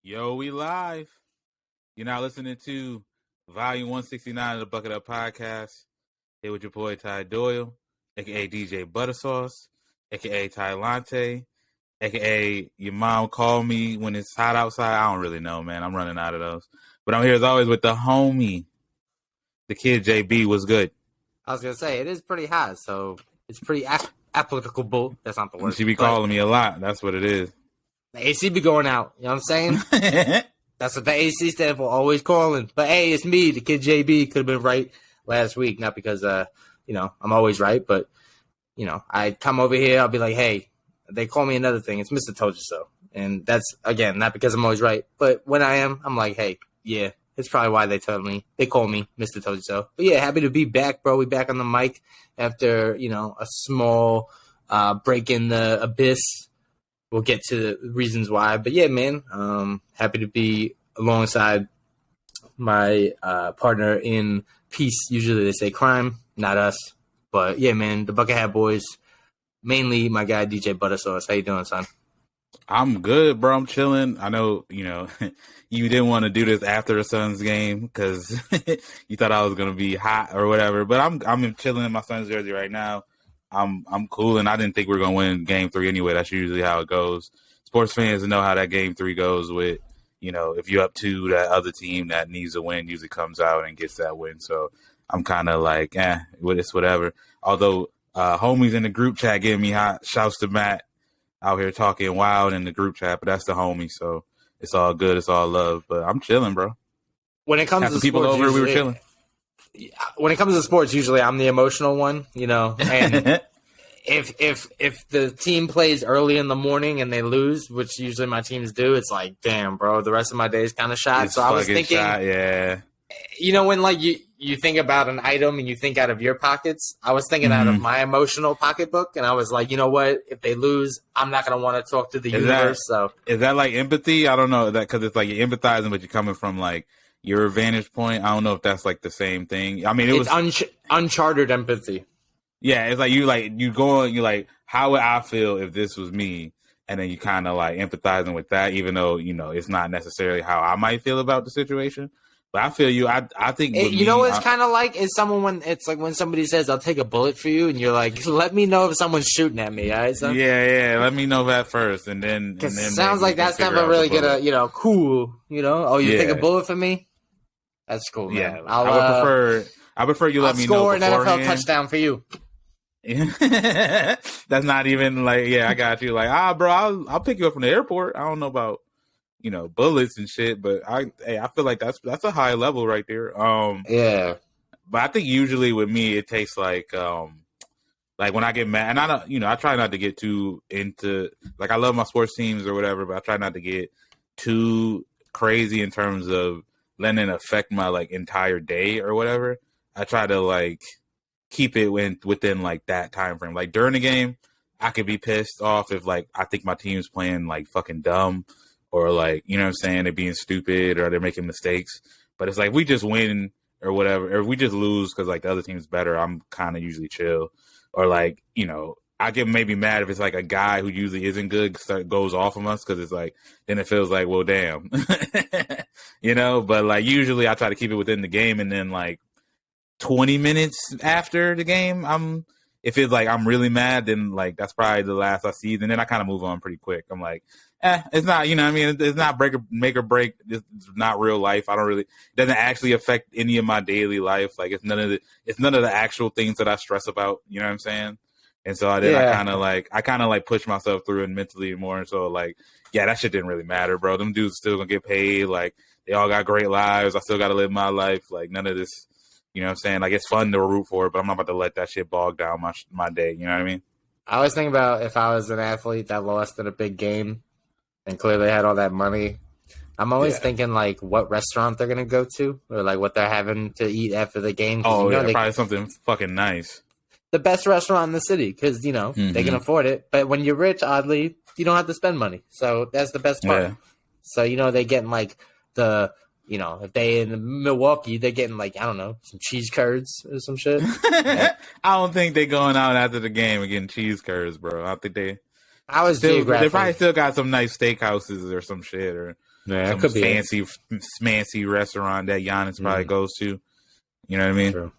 Yo, we live. You're now listening to Volume 169 of the Bucket Up Podcast. Here with your boy Ty Doyle, a.k.a. DJ Buttersauce, a.k.a. Ty Lante, a.k.a. your mom called me when it's hot outside. I don't really know, man. I'm running out of those. But I'm here as always with the homie, the kid JB. What's good? I was going to say, it is pretty hot, so it's pretty applicable. That's not the word. She be calling me a lot. That's what it is. The AC be going out. You know what I'm saying? That's what the AC stand for, always calling. But, hey, it's me, the kid JB. Could have been right last week. Not because, I'm always right. But, I come over here. I'll be like, hey, they call me another thing. It's Mr. Told You So. And that's, again, not because I'm always right. But when I am, I'm like, hey, yeah. It's probably why they call me Mr. Told You So. But yeah, happy to be back, bro. We back on the mic after, a small break in the abyss. We'll get to the reasons why. But yeah, man, happy to be alongside my partner in peace. Usually they say crime, not us. But yeah, man, the Bucket Hat Boys, mainly my guy, DJ Buttersauce. How you doing, son? I'm good, bro. I'm chilling. I know, you didn't want to do this after the Suns game because you thought I was gonna be hot or whatever. But I'm chilling in my Suns jersey right now. I'm cool, and I didn't think we were gonna win Game 3 anyway. That's usually how it goes. Sports fans know how that Game 3 goes. With if you're up 2, that other team that needs a win usually comes out and gets that win. So I'm kind of like, it's whatever. Although homies in the group chat giving me hot. Shouts to Matt out here talking wild in the group chat, but that's the homie, so it's all good, it's all love. But I'm chilling, bro. When it comes to people sports, over, usually, we were chilling. When it comes to sports, usually I'm the emotional one, and if the team plays early in the morning and they lose, which usually my teams do, it's like, damn, bro, the rest of my day is kind of shot. It's so I was thinking, yeah. When like you think about an item and you think out of your pockets, I was thinking out of my emotional pocketbook, and I was like, you know what? If they lose, I'm not going to want to talk to the universe. So is that like empathy? I don't know, that because it's like you're empathizing, but you're coming from like your vantage point. I don't know if that's like the same thing. I mean, it's uncharted empathy. Yeah, it's like you go and you're like, how would I feel if this was me? And then you kind of like empathizing with that, even though it's not necessarily how I might feel about the situation. But I feel you. I think what it's kind of like is when somebody says, "I'll take a bullet for you," and you're like, "Let me know if someone's shooting at me." All right, son? Yeah. Let me know that first, and then sounds like that's never really gonna, cool. Oh, you take a bullet for me? That's cool. Man. Yeah, I prefer you let me know beforehand. I'll score an NFL touchdown for you. That's not even like, I got you. Like, bro, I'll pick you up from the airport. I don't know about bullets and shit, but I feel like that's a high level right there. Yeah. But I think usually with me it takes like when I get mad, and I don't, I try not to get too into, like, I love my sports teams or whatever, but I try not to get too crazy in terms of letting it affect my like entire day or whatever. I try to like keep it within like that time frame. Like during the game, I could be pissed off if like I think my team's playing like fucking dumb, or like, you know what I'm saying, they're being stupid or they're making mistakes. But it's like we just win or whatever, or if we just lose because like the other team's better, I'm kind of usually chill. Or like, I get maybe mad if it's like a guy who usually isn't good goes off of us, because it's like, then it feels like, well, damn. But like usually I try to keep it within the game, and then like 20 minutes after the game, if it's like I'm really mad, then like that's probably the last I see, and then I kind of move on pretty quick. I'm like, it's not, it's not make or break. It's not real life. It doesn't actually affect any of my daily life. Like it's none of the actual things that I stress about. You know what I'm saying? And so I kind of like push myself through it mentally more. And so like, yeah, that shit didn't really matter, bro. Them dudes still gonna get paid. Like they all got great lives. I still got to live my life. Like none of this, you know what I'm saying? Like it's fun to root for it, but I'm not about to let that shit bog down my day. You know what I mean? I always think about if I was an athlete that lost in a big game and clearly had all that money, I'm always thinking like what restaurant they're gonna go to, or like what they're having to eat after the game. Probably something fucking nice. The best restaurant in the city, because they can afford it. But when you're rich, oddly, you don't have to spend money, so that's the best part. Yeah. So they're getting like the if they in Milwaukee, they're getting like, I don't know, some cheese curds or some shit. I don't think they're going out after the game and getting cheese curds, bro. I think they probably still got some nice steakhouses or some shit, or Yeah, it some could be fancy, smancy restaurant that Giannis probably goes to. You know what I mean? True.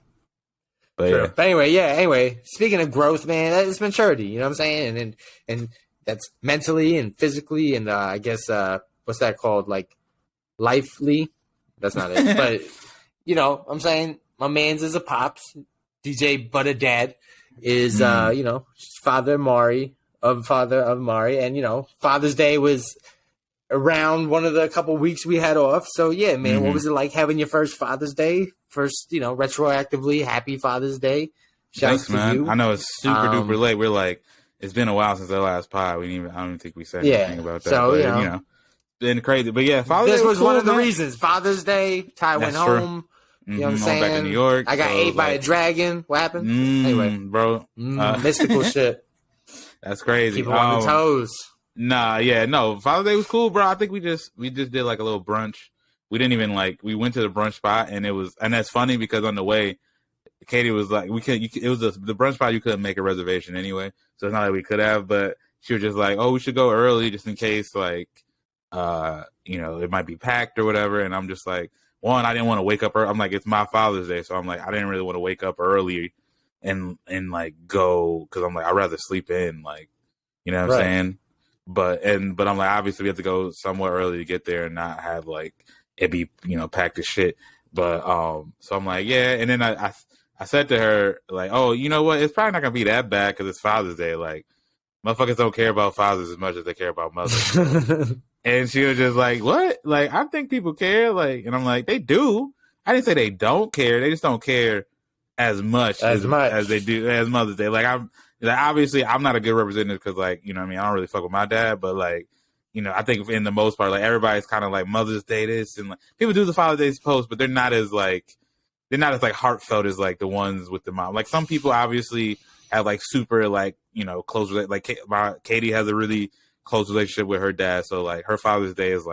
But True. yeah. But anyway, speaking of growth, man, it's maturity. You know what I'm saying? And that's mentally and physically, and I guess what's that called? Like lively. That's not it. But you know, what I'm saying my man's is a pops. DJ Butter Dad is you know, father of Mari, and you know, Father's Day was around one of the couple weeks we had off. So yeah, man, what was it like having your first Father's Day? First, you know, retroactively, happy Father's Day. Thanks, man. You. I know it's super duper late. We're like, it's been a while since our last pod. I don't even think we said anything about that. So, but, you know, it's been crazy. But yeah, Father's This Day was cool, one of the man. reasons. Father's Day, Ty went That's true. home. You know what I'm I'm saying? back in New York. I got ate by a dragon. What happened? Anyway, bro. mystical shit. That's crazy. Keep them on the toes. No. Father's Day was cool, bro. I think we just did like a little brunch. We didn't even we went to the brunch spot, and that's funny because on the way, Katie was like, it was the brunch spot you couldn't make a reservation anyway, so it's not like we could have, but she was just like, oh, we should go early just in case you know, it might be packed or whatever, and I'm just like, one, I didn't want to wake up early. I'm like, it's my Father's Day, so I'm like, I didn't really want to wake up early and go, because I'm like, I'd rather sleep in, you know what I'm saying? But I'm like, obviously we have to go somewhere early to get there and not have it be, you know, packed as shit. But so I'm like, yeah. And then I said to her, oh, you know what? It's probably not gonna be that bad because it's Father's Day. Motherfuckers don't care about fathers as much as they care about mothers. And she was just like, what? I think people care. And I'm like, they do. I didn't say they don't care. They just don't care as much as they do as Mother's Day. Obviously I'm not a good representative because you know what I mean, I don't really fuck with my dad, but you know, I think in the most part, everybody's kind of Mother's Day this, and people do the Father's Day post, but they're not as heartfelt as the ones with the mom. Some people obviously have super you know, close Katie has a really close relationship with her dad, so her Father's Day is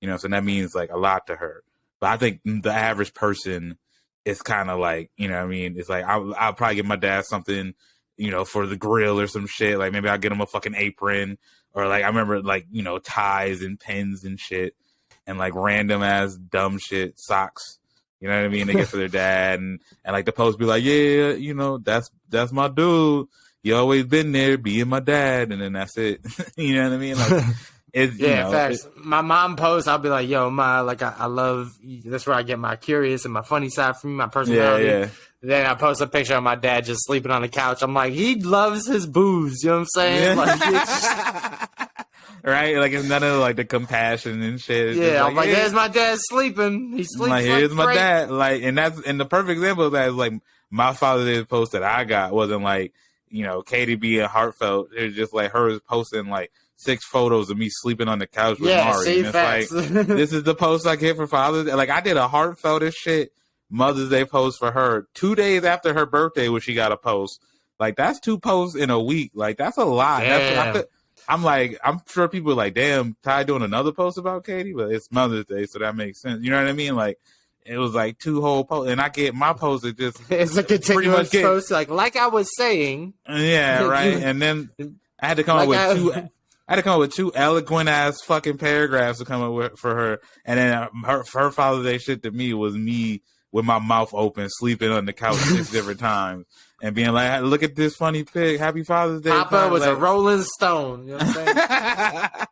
you know, so that means a lot to her. But I think the average person is kind of you know what I mean, it's I'll probably get my dad something, you know, for the grill or some shit. Maybe I'll get him a fucking apron. Or I remember you know, ties and pens and shit and random ass dumb shit, socks. You know what I mean? They get for their dad and the post be like, yeah, you know, that's my dude. You always been there, being my dad, and then that's it. You know what I mean? It's yeah, you know, facts. My mom posts, I'll be like, yo, ma, I love, that's where I get my curious and my funny side from me, my personality. Yeah. Then I post a picture of my dad just sleeping on the couch. I'm like, he loves his booze. You know what I'm saying? Yeah. Right? It's none of the compassion and shit. It's yeah, I'm there's my dad sleeping. He sleeps here's my great. dad. And the perfect example of that is my Father's Day post that I got wasn't you know, Katie being heartfelt. It was just her posting 6 photos of me sleeping on the couch with Mari. See, and it's this is the post I get for Father's Day. I did a heartfelt as shit Mother's Day post for her 2 days after her birthday when she got a post. That's 2 posts in a week. That's a lot. I'm sure people are damn, Ty doing another post about Katie, but it's Mother's Day, so that makes sense. You know what I mean? It was 2 whole posts, and I get my post that just it's a continuous post. Like I was saying, yeah, right. And then I had to come up with 2. I had to come up with 2 eloquent ass fucking paragraphs to come up with for her, and then her Father's Day shit to me was me with my mouth open, sleeping on the couch 6 different times, and being like, "Look at this funny pig! Happy Father's Day!" Papa was a Rolling Stone. You know what I'm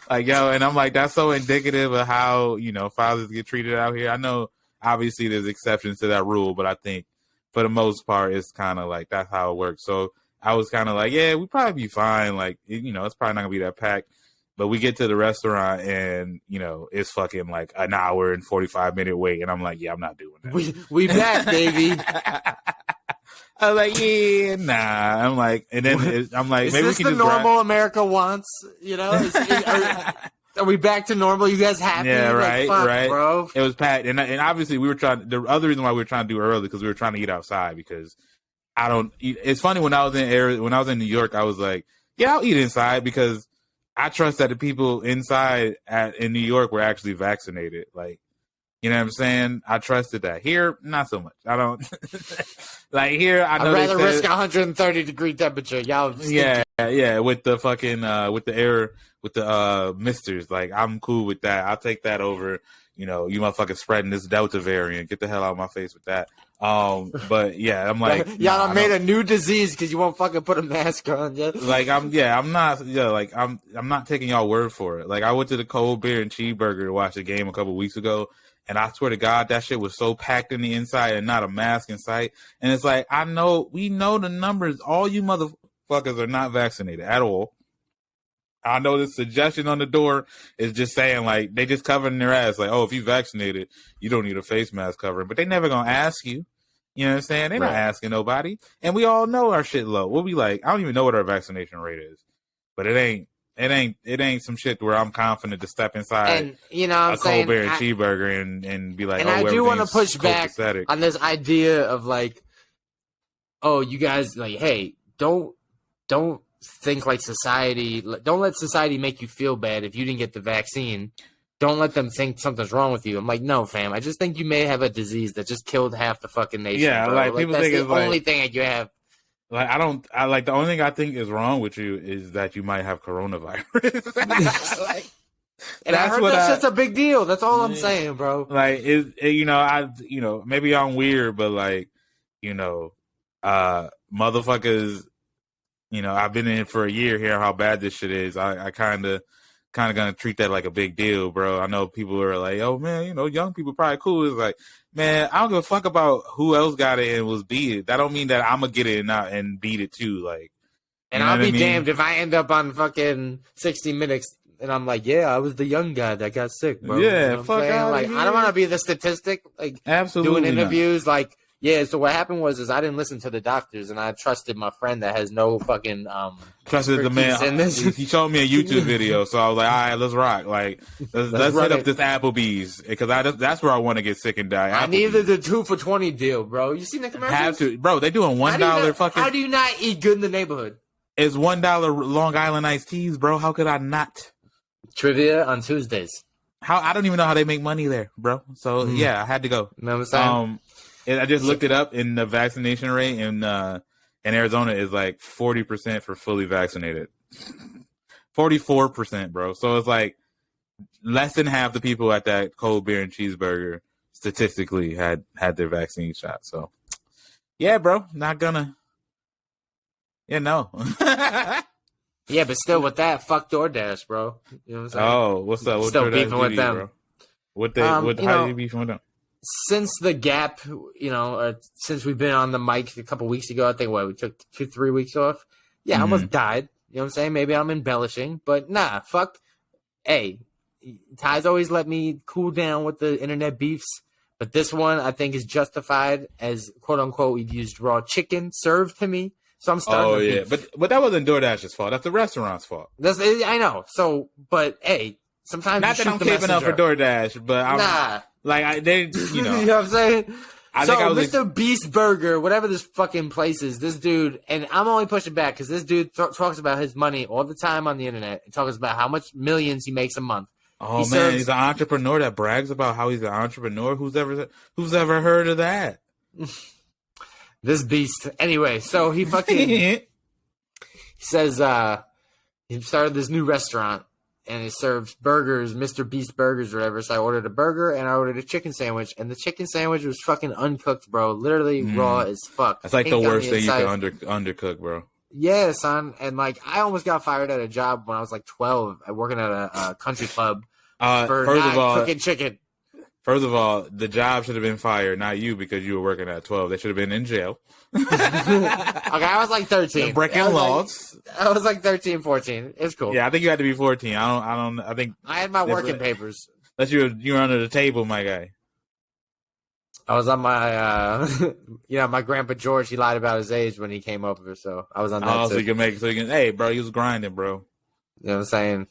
saying? Yo, and I'm that's so indicative of how, you know, fathers get treated out here. I know, obviously, there's exceptions to that rule, but I think for the most part, it's kind of that's how it works. So I was kind of yeah, we probably be fine. You know, it's probably not gonna be that packed. But we get to the restaurant and, you know, it's fucking an hour and 45-minute wait. And I'm yeah, I'm not doing that. We back, baby. I was yeah, nah. And then I'm is maybe this we can the just normal America wants? You know, are we back to normal? You guys happy? Yeah, right, fuck, right. Bro. It was packed, and obviously we were trying. The other reason why we were trying to do it early because we were trying to eat outside because I don't. It's funny when I was in New York, I was yeah, I'll eat inside because I trust that the people inside in New York were actually vaccinated. You know what I'm saying? I trusted that. Here, not so much. I don't like here. I know I'd rather risk 130-degree temperature. Y'all, yeah, with the fucking with the misters. Like I'm cool with that. I'll take that over. You motherfuckers spreading this Delta variant. Get the hell out of my face with that. But yeah, I'm like, y'all made a new disease because you won't fucking put a mask on. Yeah. Like I'm not taking y'all word for it. Like I went to the Cold Beer and Cheeseburger to watch the game a couple weeks ago. And I swear to God, that shit was so packed in the inside and not a mask in sight. And it's like, we know the numbers. All you motherfuckers are not vaccinated at all. I know the suggestion on the door is just saying, like, they just covering their ass. Like, oh, if you vaccinated, you don't need a face mask covering. But they never going to ask you. You know what I'm saying? They're not asking nobody. And we all know our shit low. We'll be like, I don't even know what our vaccination rate is. But it ain't some shit where I'm confident to step inside and, a Cold Bear and Cheeseburger and be like, and I do want to push back on this idea of like, oh, you guys, like, hey, don't think like society, don't let society make you feel bad if you didn't get the vaccine. Don't let them think something's wrong with you. I'm like, no, fam. I just think you may have a disease that just killed half the fucking nation. Yeah, bro. like people that's think the it's only like, thing that you have. Like the only thing I think is wrong with you is that you might have coronavirus. And I heard that's just a big deal. That's all I'm saying, bro. Like maybe I'm weird, but like, motherfuckers, I've been in it for a year here. How bad this shit is. I kind of gonna treat that like a big deal, bro. I know people are like, oh man, young people probably cool. It's like, man, I don't give a fuck about who else got it and was beat it. That don't mean that I'm gonna get it and beat it too. Like, and I'll be damned if I end up on fucking 60 Minutes and I'm like, yeah, I was the young guy that got sick, bro. Yeah, fuck out. Like, I don't want to be the statistic. Like, absolutely doing interviews, like. Yeah, so what happened was I didn't listen to the doctors, and I trusted my friend that has no fucking trusted the man. He showed me a YouTube video, so I was like, all right, let's rock. Like, let's hit up this Applebee's because that's where I want to get sick and die. I needed the 2 for $20 deal, bro. You seen the commercials? Have to, bro. They doing $1 fucking. How do you not eat good in the neighborhood? It's $1 Long Island iced teas, bro. How could I not? Trivia on Tuesdays. I don't even know how they make money there, bro. So yeah, I had to go. You know what I'm saying? And I just looked it up, and the vaccination rate in Arizona is like 40% for fully vaccinated. 44%, bro. So it's like less than half the people at that Cold Beer and Cheeseburger statistically had their vaccine shot. So yeah, bro, not gonna. Yeah, no. Yeah, but still with that, fuck DoorDash, bro. You know what I'm saying? Oh, what's up? Still beefing with them. Bro? How are you beefing with them? Since the gap, since we've been on the mic a couple weeks ago, I think we took 2-3 weeks off. Yeah, I almost died. You know what I'm saying? Maybe I'm embellishing, but nah, fuck. Hey, Ty's always let me cool down with the internet beefs, but this one I think is justified as quote unquote we've used raw chicken served to me. So I'm starting. Oh yeah, but that wasn't DoorDash's fault. That's the rrestaurant's fault. I know. So, but hey, sometimes not that I'm caping up for DoorDash, but I'm like you know what I'm saying. Mr. Beast Burger, whatever this fucking place is, this dude, and I'm only pushing back because this dude talks about his money all the time on the internet. He talks about how much millions he makes a month. Oh man, he's an entrepreneur that brags about how he's an entrepreneur. Who's ever heard of that? This beast. Anyway, so he fucking he says he started this new restaurant and it serves burgers, Mr. Beast Burgers or whatever. So I ordered a burger and I ordered a chicken sandwich, and the chicken sandwich was fucking uncooked, bro. Literally raw as fuck. That's like the worst thing you can undercook, bro. Yeah, son. And like I almost got fired at a job when I was like 12, working at a country club for cooking chicken. First of all, the job should have been fired, not you, because you were working at 12. They should have been in jail. Okay, I was like 13. Breaking laws. I was like 13, 14. It's cool. Yeah, I think you had to be 14. I think I had my working papers. Unless you were under the table, my guy. I was on my, my grandpa George. He lied about his age when he came over, so I was on that. Hey, bro, he was grinding, bro. You know what I'm saying?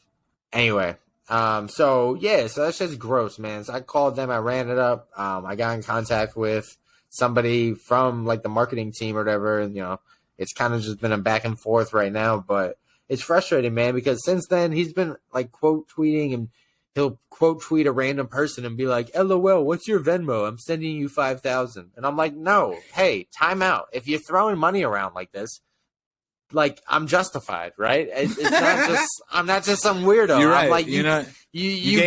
Anyway. So that's just gross, man. So I called them, I ran it up. I got in contact with somebody from like the marketing team or whatever. And, it's kind of just been a back and forth right now, but it's frustrating, man, because since then he's been like quote tweeting and he'll quote tweet a random person and be like, "LOL, what's your Venmo? I'm sending you 5,000." And I'm like, "No, hey, time out. If you're throwing money around like this, like I'm justified, right? It's not just I'm not just some weirdo. You're right. I'm like, you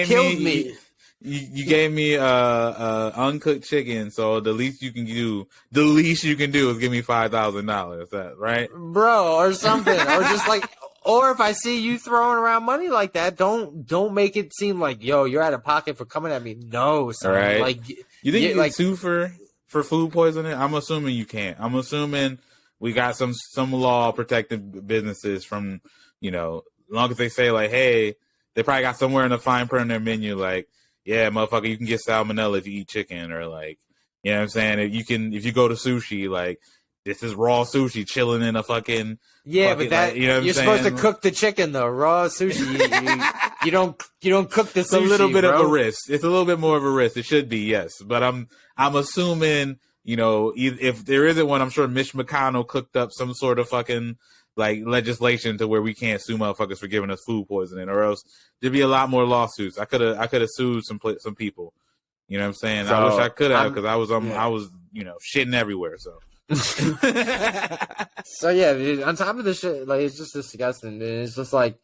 killed me. You gave me uncooked chicken, so the least you can do is give me $5,000, right, bro, or something, or just like, or if I see you throwing around money like that, don't make it seem like, yo, you're out of pocket for coming at me. No, son. Right. Like, you think you can sue for food poisoning? I'm assuming you can't. I'm assuming we got some law protecting businesses from, as long as they say like, hey, they probably got somewhere in the fine print in their menu like, yeah, motherfucker, you can get salmonella if you eat chicken, or like, you know what I'm saying? If you go to sushi, like, this is raw sushi chilling in a fucking but that like, you know what you're I'm saying? supposed to cook the chicken though. Raw sushi, you don't cook the sushi. It's a little bit bro. of a risk. It's a little bit more of a risk. It should be, yes, but I'm assuming, if there isn't one, I'm sure Mitch McConnell cooked up some sort of fucking like legislation to where we can't sue motherfuckers for giving us food poisoning, or else there'd be a lot more lawsuits. I could have sued some people. You know what I'm saying? So, I wish I could have, because I was shitting everywhere. So. So yeah, dude, on top of this shit, like, it's just disgusting. Dude. It's just like,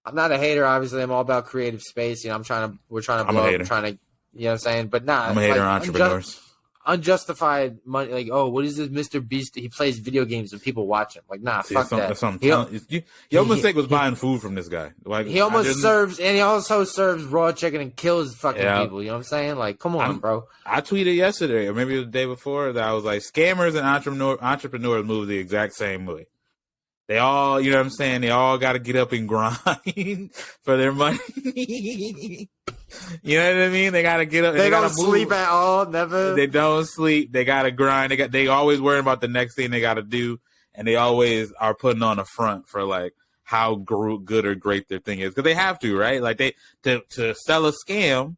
I'm not a hater. Obviously, I'm all about creative space. We're trying to blow up, trying to, you know what I'm saying? But nah, I'm a hater on entrepreneurs. Unjustified money, like, oh, what is this Mr. Beast? He plays video games and people watch him. Like, nah, fuck that. Your mistake was buying food from this guy. Like, he almost serves, and he also serves raw chicken and kills fucking people. You know what I'm saying? Like, come on, bro. I tweeted yesterday, or maybe the day before, that I was like, scammers and entrepreneurs move the exact same way. They all, you know what I'm saying? They all got to get up and grind for their money. You know what I mean? They got to get up. They don't sleep at all. Never. They don't sleep. They got to grind. They always worrying about the next thing they got to do. And they always are putting on a front for like how good or great their thing is. Cause they have to, right? Like to sell a scam,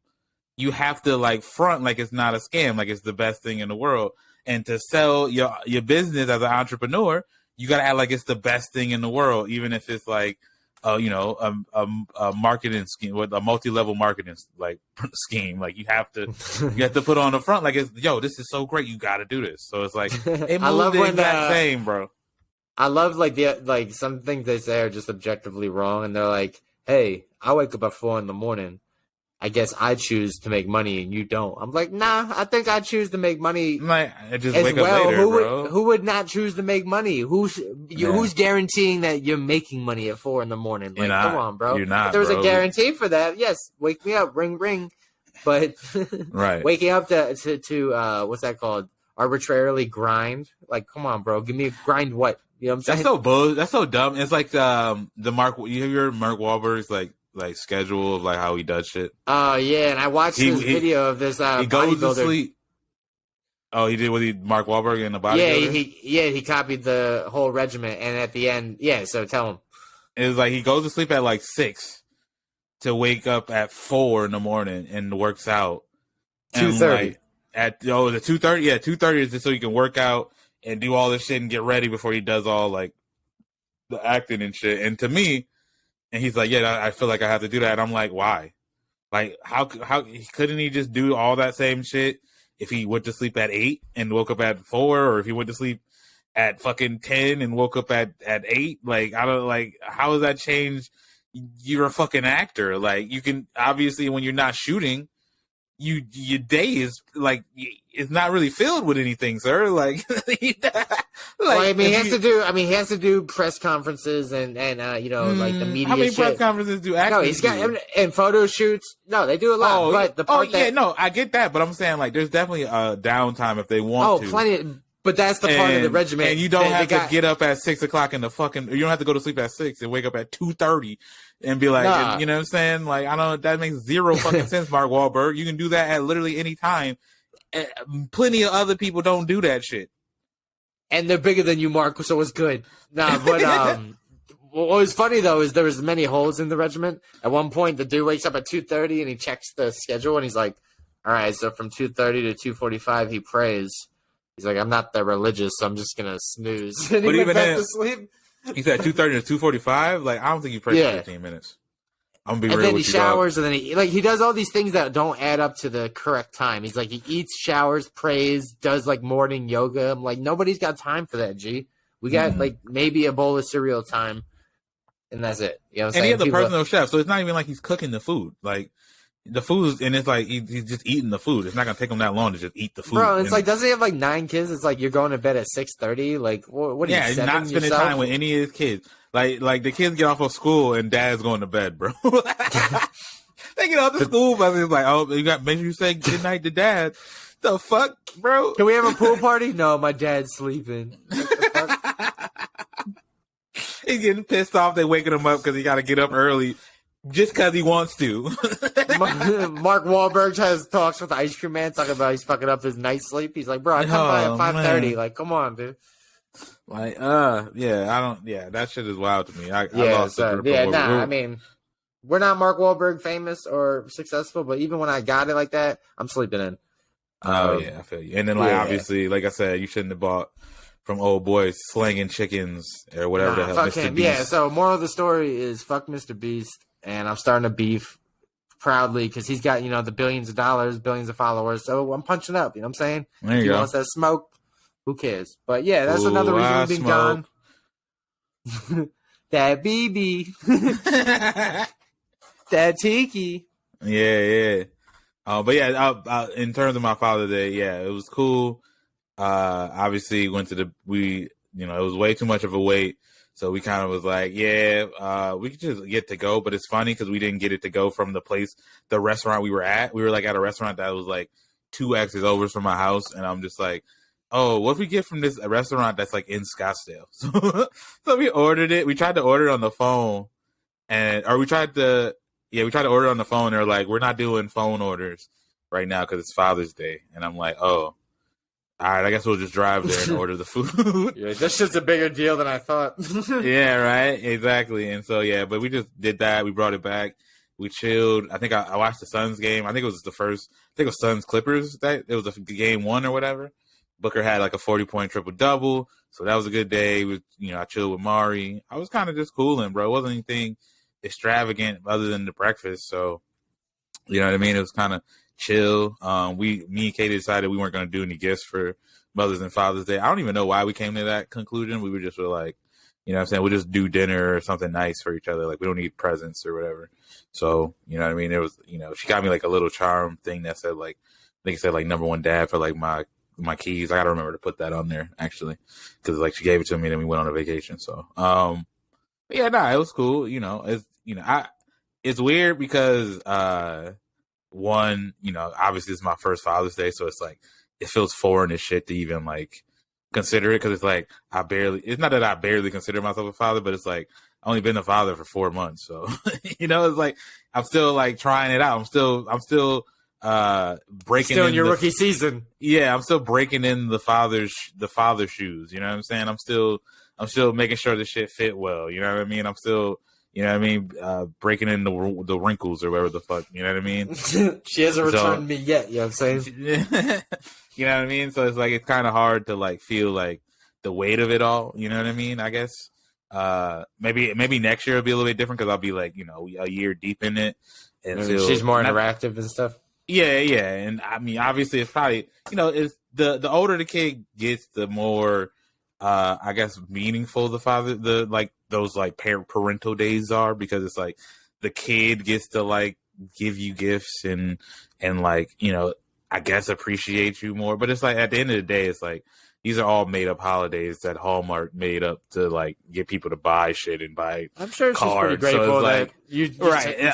you have to like front like it's not a scam, like it's the best thing in the world. And to sell your business as an entrepreneur, you got to act like it's the best thing in the world, even if it's like, a marketing scheme, with a multi-level marketing like scheme. Like you have to put on the front like it's, yo, this is so great, you got to do this. So it's like it moves the exact same, bro. I love like some things they say are just objectively wrong, and they're like, hey, I wake up at 4 a.m. I guess I choose to make money and you don't. I'm like, nah, I think I choose to make money. Like, I just as wake well. up later, bro. Who would not choose to make money? Who's guaranteeing that you're making money at 4 a.m? Like, come on, bro. You're not. If there was a guarantee for that, yes, wake me up, ring, ring. But right, waking up to what's that called? Arbitrarily grind. Like, come on, bro. Give me a grind. What? You know what I'm saying? That's so dumb. It's like the Mark. You hear Mark Wahlberg's like schedule of like how he does shit. Oh yeah, and I watched this video of this he goes to sleep. Oh, he did with Mark Wahlberg in the bodybuilder? Yeah, he copied the whole regiment, and at the end, so tell him. It's like he goes to sleep at like 6 to wake up at 4 a.m. and works out. 2:30. Like, the 2:30, 2:30 is just so he can work out and do all this shit and get ready before he does all like the acting and shit. And to me, and he's like, yeah, I feel like I have to do that. And I'm like, why? Like, how couldn't he just do all that same shit if he went to sleep at 8 and woke up at 4, or if he went to sleep at fucking 10 and woke up at 8? Like, I don't, like, how does that change? You're a fucking actor. Like, you can, obviously, when you're not shooting, your day is like, it's not really filled with anything, sir. Like, he has to do press conferences and like the media. How many shit. press conferences do actors? No, he's got and photo shoots. No, they do a lot. But the part I get that, but I'm saying like there's definitely a downtime if they want to. Plenty. But that's the part of the regiment. And you don't have to get up at 6 o'clock in the fucking. You don't have to go to sleep at 6 and wake up at 2:30 and be like, you know what I'm saying? Like, I don't. That makes zero fucking sense, Mark Wahlberg. You can do that at literally any time. Plenty of other people don't do that shit. And they're bigger than you, Mark, so it's good. Nah, but what was funny though is there was many holes in the regiment. At one point, the dude wakes up at 2:30 and he checks the schedule and he's like, "All right, so from 2:30 to 2:45, he prays." He's like, I'm not that religious, so I'm just gonna snooze. And but he even went back then, to sleep. He said 2:30 to 2:45. Like, I don't think you prayed for 15 minutes. I'm gonna be And real then he with you, dog. showers, and then he does all these things that don't add up to the correct time. He's like, he eats, showers, prays, does like morning yoga. I'm like, nobody's got time for that, G. We got like maybe a bowl of cereal time, and that's it. You know what I'm And saying? he has a personal chef, so it's not even like he's cooking the food. Like the food, and it's like he's just eating the food. It's not gonna take him that long to just eat the food. Bro, it's like, doesn't he have like 9 kids? It's like you're going to bed at 6:30. Like, what are you? Yeah, not spending yourself? time with any of his kids. Like the kids get off of school and dad's going to bed, bro. They get off the school bus and it's like, oh, you got make sure you say good night to dad. The fuck, bro? Can we have a pool party? No, my dad's sleeping. What the fuck? He's getting pissed off. They waking him up because he got to get up early just because he wants to. Mark Wahlberg has talks with the ice cream man talking about he's fucking up his night sleep. He's like, bro, I come by at 5:30. Like, come on, dude. Like, that shit is wild to me. I lost the grip. I mean, we're not Mark Wahlberg famous or successful, but even when I got it like that, I'm sleeping in. Yeah, I feel you. And then, obviously, like I said, you shouldn't have bought from old boys slinging chickens or whatever the hell. Fuck Mr. him. Beast. Yeah, so moral of the story is fuck Mr. Beast, and I'm starting to beef proudly because he's got, the billions of dollars, billions of followers, so I'm punching up, you know what I'm saying? There you if he go. wants that smoke, who cares? But yeah, that's another reason we've been gone. That BB. That Tiki. Yeah. But yeah, in terms of my Father's Day, yeah, it was cool. Obviously went to it was way too much of a wait. So we kind of was like, we could just get to go. But it's funny because we didn't get it to go from the restaurant we were at. We were like at a restaurant that was like 2 exits over from my house. And I'm just like, oh, what if we get from this restaurant that's like in Scottsdale? So we ordered it. We tried to order it on the phone, we tried to order it on the phone. They're like, we're not doing phone orders right now because it's Father's Day. And I'm like, oh, all right, I guess we'll just drive there and order the food. Yeah, this shit's a bigger deal than I thought. Yeah, right, exactly. And so but we just did that. We brought it back. We chilled. I think I watched the Suns game. I think it was Suns Clippers. It was a game 1 or whatever. Booker had like a 40-point triple-double, so that was a good day. I chilled with Mari. I was kind of just cooling, bro. It wasn't anything extravagant other than the breakfast, so you know what I mean? It was kind of chill. Me and Katie decided we weren't going to do any gifts for Mother's and Father's Day. I don't even know why we came to that conclusion. We were just like, you know what I'm saying? We'll just do dinner or something nice for each other. Like, we don't need presents or whatever. So, you know what I mean? It was, she got me like a little charm thing that said like, I think it said like #1 dad for like my keys. I gotta remember to put that on there actually, because like she gave it to me and then we went on a vacation. So it was cool. It's weird because one, obviously it's my first Father's Day, so it's like it feels foreign as shit to even like consider it, because it's like it's not that I barely consider myself a father, but it's like I've only been a father for 4 months, so it's like I'm still like trying it out. I'm still breaking in your rookie season. Yeah, I'm still breaking in the father's shoes. You know what I'm saying? I'm still making sure the shit fit well. You know what I mean? I'm still, breaking in the wrinkles or whatever the fuck. You know what I mean? She hasn't returned me yet. You know what I'm saying? You know what I mean? So it's like it's kind of hard to like feel like the weight of it all. You know what I mean? I guess maybe next year will be a little bit different because I'll be like a year deep in it and she's more interactive and stuff. Yeah, and I mean, obviously, it's probably it's the older the kid gets, the more I guess meaningful those parental days are, because it's like the kid gets to like give you gifts and like I guess appreciate you more. But it's like at the end of the day, it's like these are all made up holidays that Hallmark made up to like get people to buy shit and buy. I'm sure she's pretty grateful that you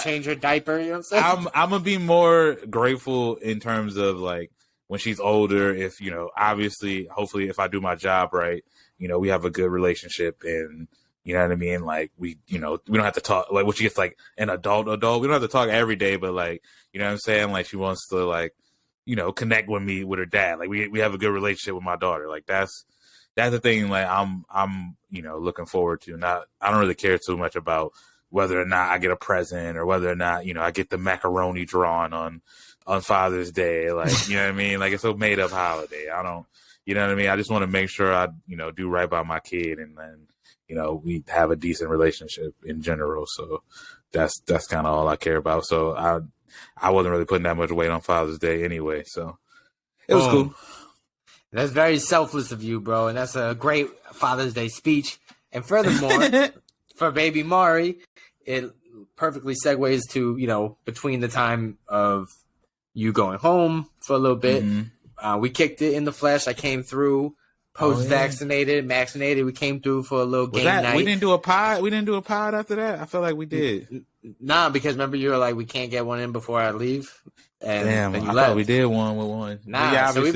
change her diaper. You know what I'm saying? I'm gonna be more grateful in terms of like when she's older. If obviously, hopefully, if I do my job right, we have a good relationship, and you know what I mean. Like we don't have to talk. Like when she gets like an adult, we don't have to talk every day, but like you know what I'm saying. Like she wants to like connect with me with her dad. Like we have a good relationship with my daughter. Like that's the thing. Like I'm looking forward to. I don't really care too much about whether or not I get a present or whether or not I get the macaroni drawn on Father's Day. Like you know what I mean. Like it's a made up holiday. I don't. You know what I mean. I just want to make sure I do right by my kid, and then we have a decent relationship in general. So that's kind of all I care about. So I wasn't really putting that much weight on Father's Day anyway. So it was cool. That's very selfless of you, bro. And that's a great Father's Day speech. And furthermore, for baby Mari, it perfectly segues to, between the time of you going home for a little bit. Mm-hmm. We kicked it in the flesh. I came through post-vaccinated, vaccinated. We came through for a little game night. We didn't do a pod? We didn't do a pod after that? I feel like we did. Nah, because remember you were like, we can't get one in before I leave. And damn, then you I left. thought we did one with one. Nah, yeah, so we've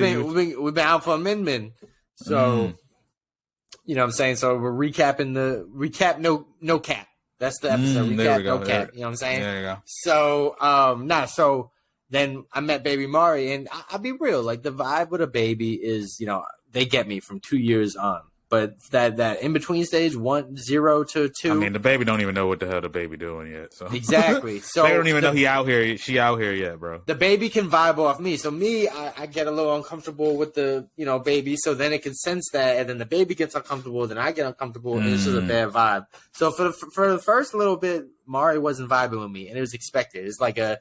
been out for a min. So, you know what I'm saying? So we're recapping no cap. That's the episode. Recap, no cap. You know what I'm saying? There you go. So, so then I met baby Mari, and I'll be real. Like, the vibe with a baby is, they get me from 2 years on. But that in between stage, 0 to 2. I mean, the baby don't even know what the hell the baby doing yet. So exactly. So they don't even know he out here. She out here yet, bro. The baby can vibe off me. So I get a little uncomfortable with the baby. So then it can sense that, and then the baby gets uncomfortable. Then I get uncomfortable, and it's just a bad vibe. So for the first little bit, Mari wasn't vibing with me, and it was expected. It's like a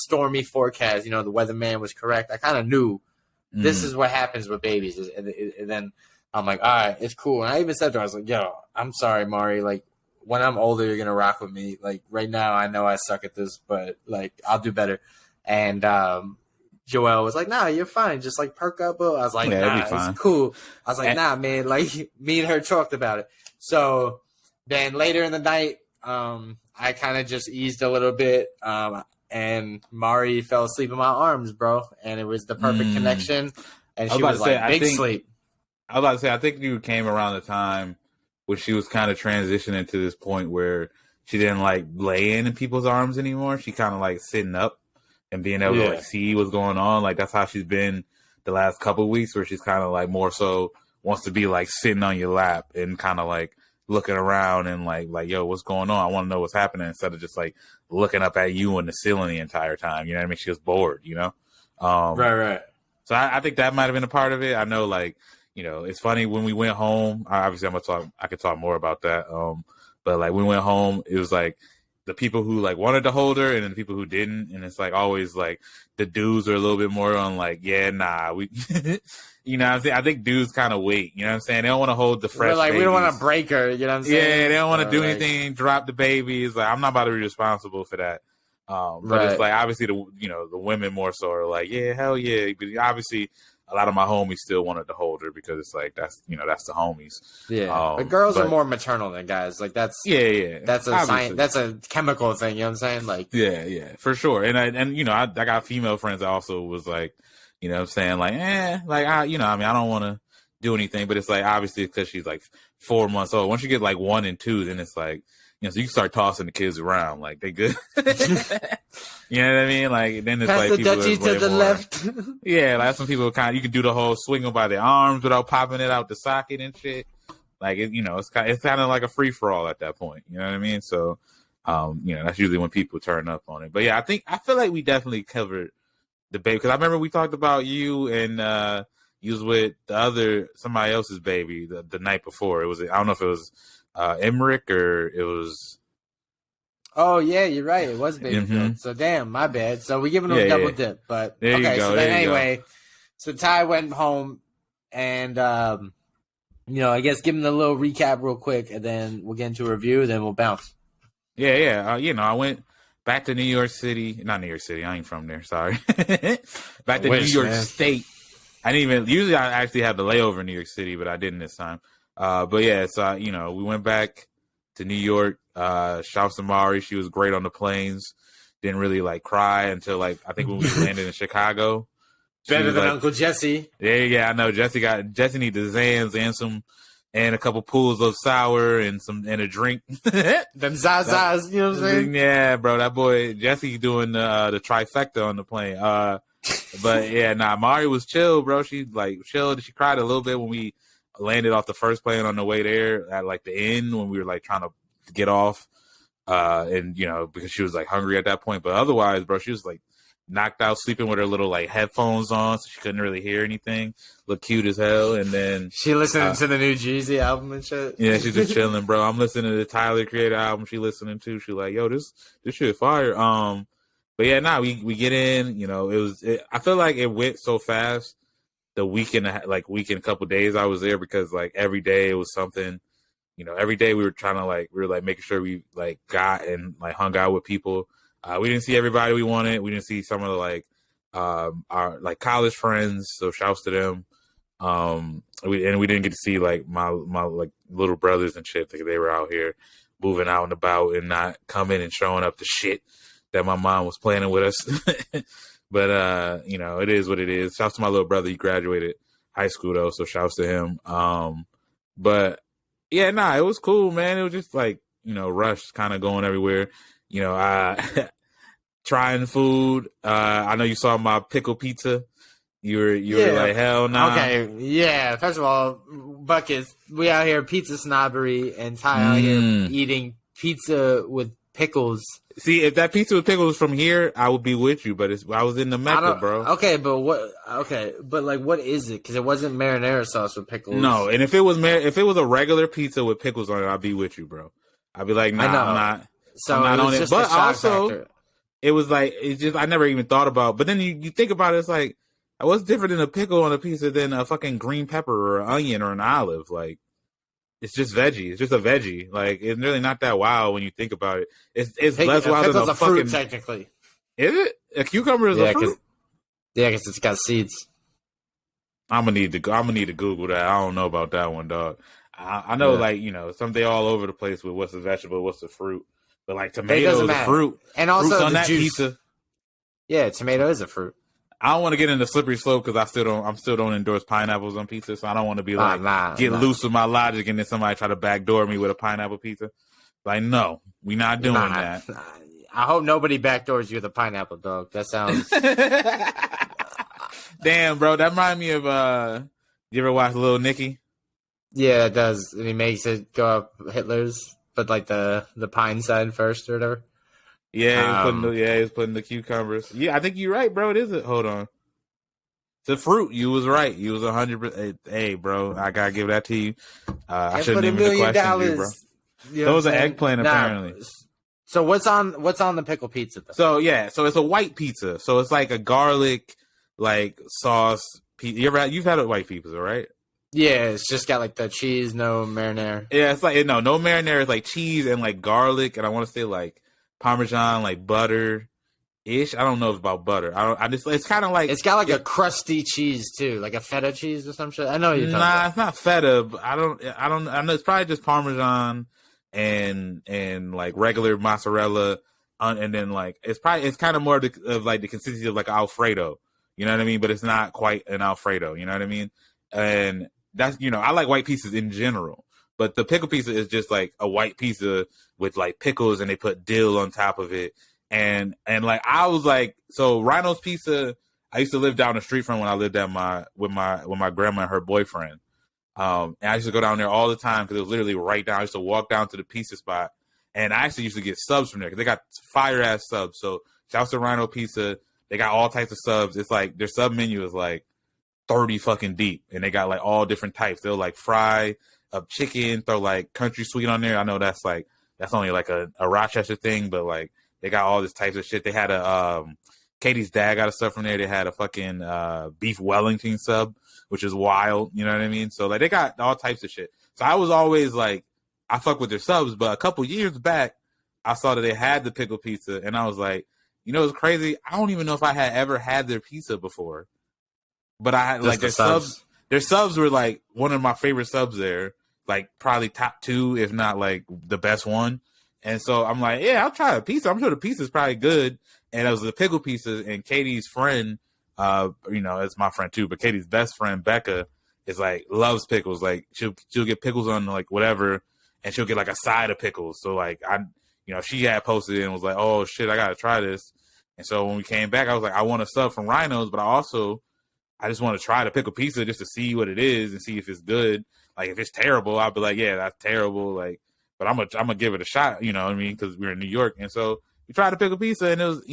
stormy forecast. The weatherman was correct. I kind of knew this is what happens with babies, and then I'm like, all right, it's cool. And I even said to her, I was like, yo, I'm sorry, Mari. Like, when I'm older, you're going to rock with me. Like, right now, I know I suck at this, but, like, I'll do better. And Joelle was like, nah, you're fine. Just, like, perk up. I was like, nah, it's cool. I was like, nah, man. Like, me and her talked about it. So then later in the night, I kind of just eased a little bit. And Mari fell asleep in my arms, bro. And it was the perfect connection. And she was like, big sleep. I was about to say, I think you came around the time where she was kind of transitioning to this point where she didn't like lay in people's arms anymore. She kind of like sitting up and being able to like see what's going on. Like that's how she's been the last couple of weeks, where she's kind of like more so wants to be like sitting on your lap and kind of like looking around and like, yo, what's going on? I want to know what's happening, instead of just like looking up at you in the ceiling the entire time. You know what I mean? She was bored, Right. So I think that might have been a part of it. I know, like, it's funny when we went home. Obviously, I could talk more about that. But like when we went home, it was like the people who like wanted to hold her and then the people who didn't. And it's like always like the dudes are a little bit more on like, yeah, nah, we, you know what I'm saying? I think dudes kind of wait, you know what I'm saying? They don't want to hold the fresh babies. We don't want to break her, you know what I'm saying? Yeah, they don't want to do anything, drop the babies. Like, I'm not about to be responsible for that. But it's like, obviously the women more so are like, yeah, hell yeah. But obviously a lot of my homies still wanted to hold her because it's like, that's the homies. Yeah. But girls are more maternal than guys. Like that's that's a science, that's a chemical thing, you know what I'm saying? Like yeah, for sure. And I got female friends that also was like, you know what I'm saying, like, I don't want to do anything, but it's like obviously because she's like 4 months old. Once you get like 1 and 2, then it's like, so you can start tossing the kids around like they good. You know what I mean? Like then it's pass like the Dutchie to the left. Yeah, like some people you can do the whole swing them by their arms without popping it out the socket and shit. Like it's kind of like a free for all at that point. You know what I mean? So, that's usually when people turn up on it. But yeah, I feel like we definitely covered the baby, because I remember we talked about you and you was with somebody else's baby the night before. It was, I don't know if it was Emmerich or it was. Oh yeah, you're right. It was baby. So damn, my bad. So we giving them a double dip, but there okay. You go, so then anyway, so Ty went home, and I guess give him a little recap real quick, and then we'll get into a review. Then we'll bounce. Yeah. I went back to New York City. Not New York City. I ain't from there. Sorry. Back to New York State. I didn't even. Usually, I actually had the layover in New York City, but I didn't this time. But yeah, so we went back to New York. Shouts to Mari. She was great on the planes. Didn't really like cry until like I think when we landed in Chicago. Better than like, Uncle Jesse. Yeah, I know. Jesse need the Zans and a couple pools of sour and a drink. Them Zazas, you know what I'm saying? Yeah, bro. That boy Jesse doing the trifecta on the plane. But yeah, Mari was chill, bro. She like chilled. She cried a little bit when we landed off the first plane on the way there at like the end when we were like trying to get off. And because she was like hungry at that point. But otherwise, bro, she was like knocked out, sleeping with her little like headphones on, so she couldn't really hear anything. Look cute as hell. And then she listening to the new Jeezy album and shit. Yeah, she's just chilling, bro. I'm listening to the Tyler Creator album. She listening to. She like, yo, this shit fire. But yeah, we get in. You know, I feel like it went so fast. The weekend, couple days I was there because like every day it was something. You know, every day we were trying to making sure we like got and like hung out with people. We didn't see everybody we wanted. We didn't see some of the our like college friends. So shouts to them. We didn't get to see like my like little brothers and shit. They were out here moving out and about and not coming and showing up to shit that my mom was planning with us. But you know, it is what it is. Shouts to my little brother. He graduated high school though, so shouts to him. But yeah, it was cool, man. It was just like, you know, rushed, kind of going everywhere. You know, trying food. I know you saw my pickle pizza. You were like, hell nah. Okay, yeah. First of all, buckets. We out here pizza snobbery, and Ty out here eating pizza with pickles. See, if that pizza with pickles was from here, I would be with you. But I was in the Mecca, bro. Okay, but what? Okay, but like, what is it? Because it wasn't marinara sauce with pickles. No, and if it was a regular pizza with pickles on it, I'd be with you, bro. I'd be like, nah, I'm not. So I'm not it on it. But also, factor. It was like I never even thought about. But then you think about it, it's like, what's different than a pickle on a pizza than a fucking green pepper or an onion or an olive? Like, it's just veggie. It's just a veggie. Like, it's really not that wild when you think about it. It's less wild than a fucking fruit, technically. Is it? A cucumber is a fruit? Yeah, because it's got seeds. I'm gonna need to Google that. I don't know about that one, dog. I know, like, you know, something all over the place with what's a vegetable, what's a fruit. But like tomato is a fruit, and also on the that juice. Pizza. Yeah, tomato is a fruit. I don't want to get into slippery slope because I still don't endorse pineapples on pizza, so I don't want to be loose with my logic and then somebody try to backdoor me with a pineapple pizza. Like, no, we not doing that. I hope nobody backdoors you with a pineapple, dog. That sounds. Damn, bro, that reminds me of you ever watch Little Nicky? Yeah, it does. And he makes it go up Hitler's, but like the pine side first or whatever. Yeah, he's putting the cucumbers. Yeah, I think you're right, bro. It is it. Hold on. It's a fruit. You was right. You was 100%. Hey, bro, I gotta give that to you. I shouldn't even have questioned you, bro. You know, those are eggplant, apparently. So what's on the pickle pizza, though? So it's a white pizza. So it's like a garlic like sauce. You've had a white pizza, right? Yeah, it's just got like the cheese, no marinara. Yeah, it's like no marinara. It's like cheese and like garlic, and I want to say like Parmesan, like butter ish. I don't know if it's about butter. It's kind of like it's got like a crusty cheese too, like a feta cheese or some shit. I know you're talking about. It's not feta. But I don't. I know it's probably just Parmesan and like regular mozzarella, and then like it's kind of more of like the consistency of like Alfredo. You know what I mean? But it's not quite an Alfredo. You know what I mean? And that's, you know, I like white pizzas in general. But the pickle pizza is just like a white pizza with like pickles and they put dill on top of it. And like I was like, so Rhino's Pizza, I used to live down the street from when I lived at with my grandma and her boyfriend. And I used to go down there all the time because it was literally right down. I used to walk down to the pizza spot, and I actually used to get subs from there because they got fire ass subs. So shouts to Rhino Pizza. They got all types of subs. It's like their sub menu is like 30 fucking deep, and they got like all different types. They'll like fry up chicken, throw like country sweet on there. I know that's only like a Rochester thing, but like they got all this types of shit. They had Katie's dad got a sub from there. They had a fucking beef Wellington sub, which is wild. You know what I mean? So like they got all types of shit. So I was always like, I fuck with their subs, but a couple years back, I saw that they had the pickle pizza, and I was like, you know, it's crazy. I don't even know if I had ever had their pizza before, but I had like their subs. Their subs were like one of my favorite subs there, like probably top 2, if not like the best one. And so I'm like, yeah, I'll try a pizza. I'm sure the pizza is probably good. And it was the pickle pizza. And Katie's friend, you know, it's my friend too, but Katie's best friend Becca is like loves pickles. Like she'll get pickles on like whatever, and she'll get like a side of pickles. So like you know, she had posted it and was like, oh shit, I gotta try this. And so when we came back, I was like, I want a sub from Rhino's, but I just want to try the pickle pizza just to see what it is and see if it's good. Like if it's terrible, I'll be like, yeah, that's terrible. Like, but I'm gonna give it a shot. You know what I mean? Because we're in New York, and so we tried the pickle pizza, and it was,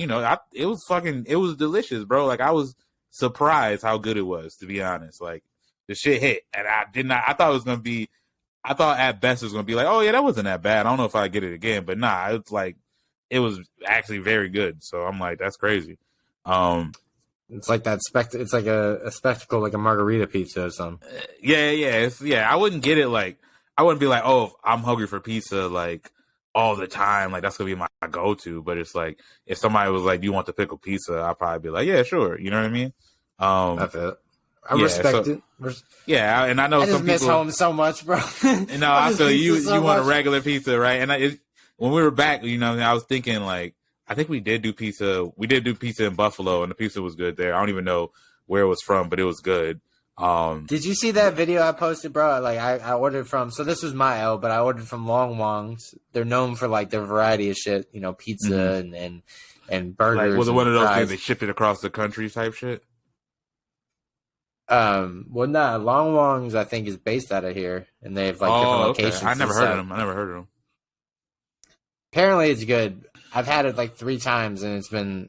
it was delicious, bro. Like, I was surprised how good it was, to be honest. Like, the shit hit, and I thought it was gonna be, I thought at best it was gonna be like, oh yeah, that wasn't that bad. I don't know if I get it again, but nah, it's like, it was actually very good. So I'm like, that's crazy. It's like that it's like a spectacle, like a margarita pizza or something. Yeah. I wouldn't get it like, I wouldn't be like, oh, if I'm hungry for pizza like all the time, like that's gonna be my go-to. But it's like, if somebody was like, "Do you want the pickle pizza?" I'd probably be like, "Yeah, sure." You know what I mean? That's it. I respect it. Yeah, and I know I just some people miss home so much, bro. No, I feel you want a regular pizza, right? And when we were back, I was thinking like, I think we did do pizza. We did do pizza in Buffalo, and the pizza was good there. I don't even know where it was from, but it was good. Did you see that video I posted, bro? Like I ordered from, so this was my L, but I ordered from Long Wong's. They're known for like their variety of shit, pizza and burgers. Like, was it one of those fries. things they shipped it across the country type shit? Well, nah, Long Wong's I think is based out of here, and they have like different locations. Okay. I never heard of them. Apparently, it's good. I've had it like 3 times, and it's been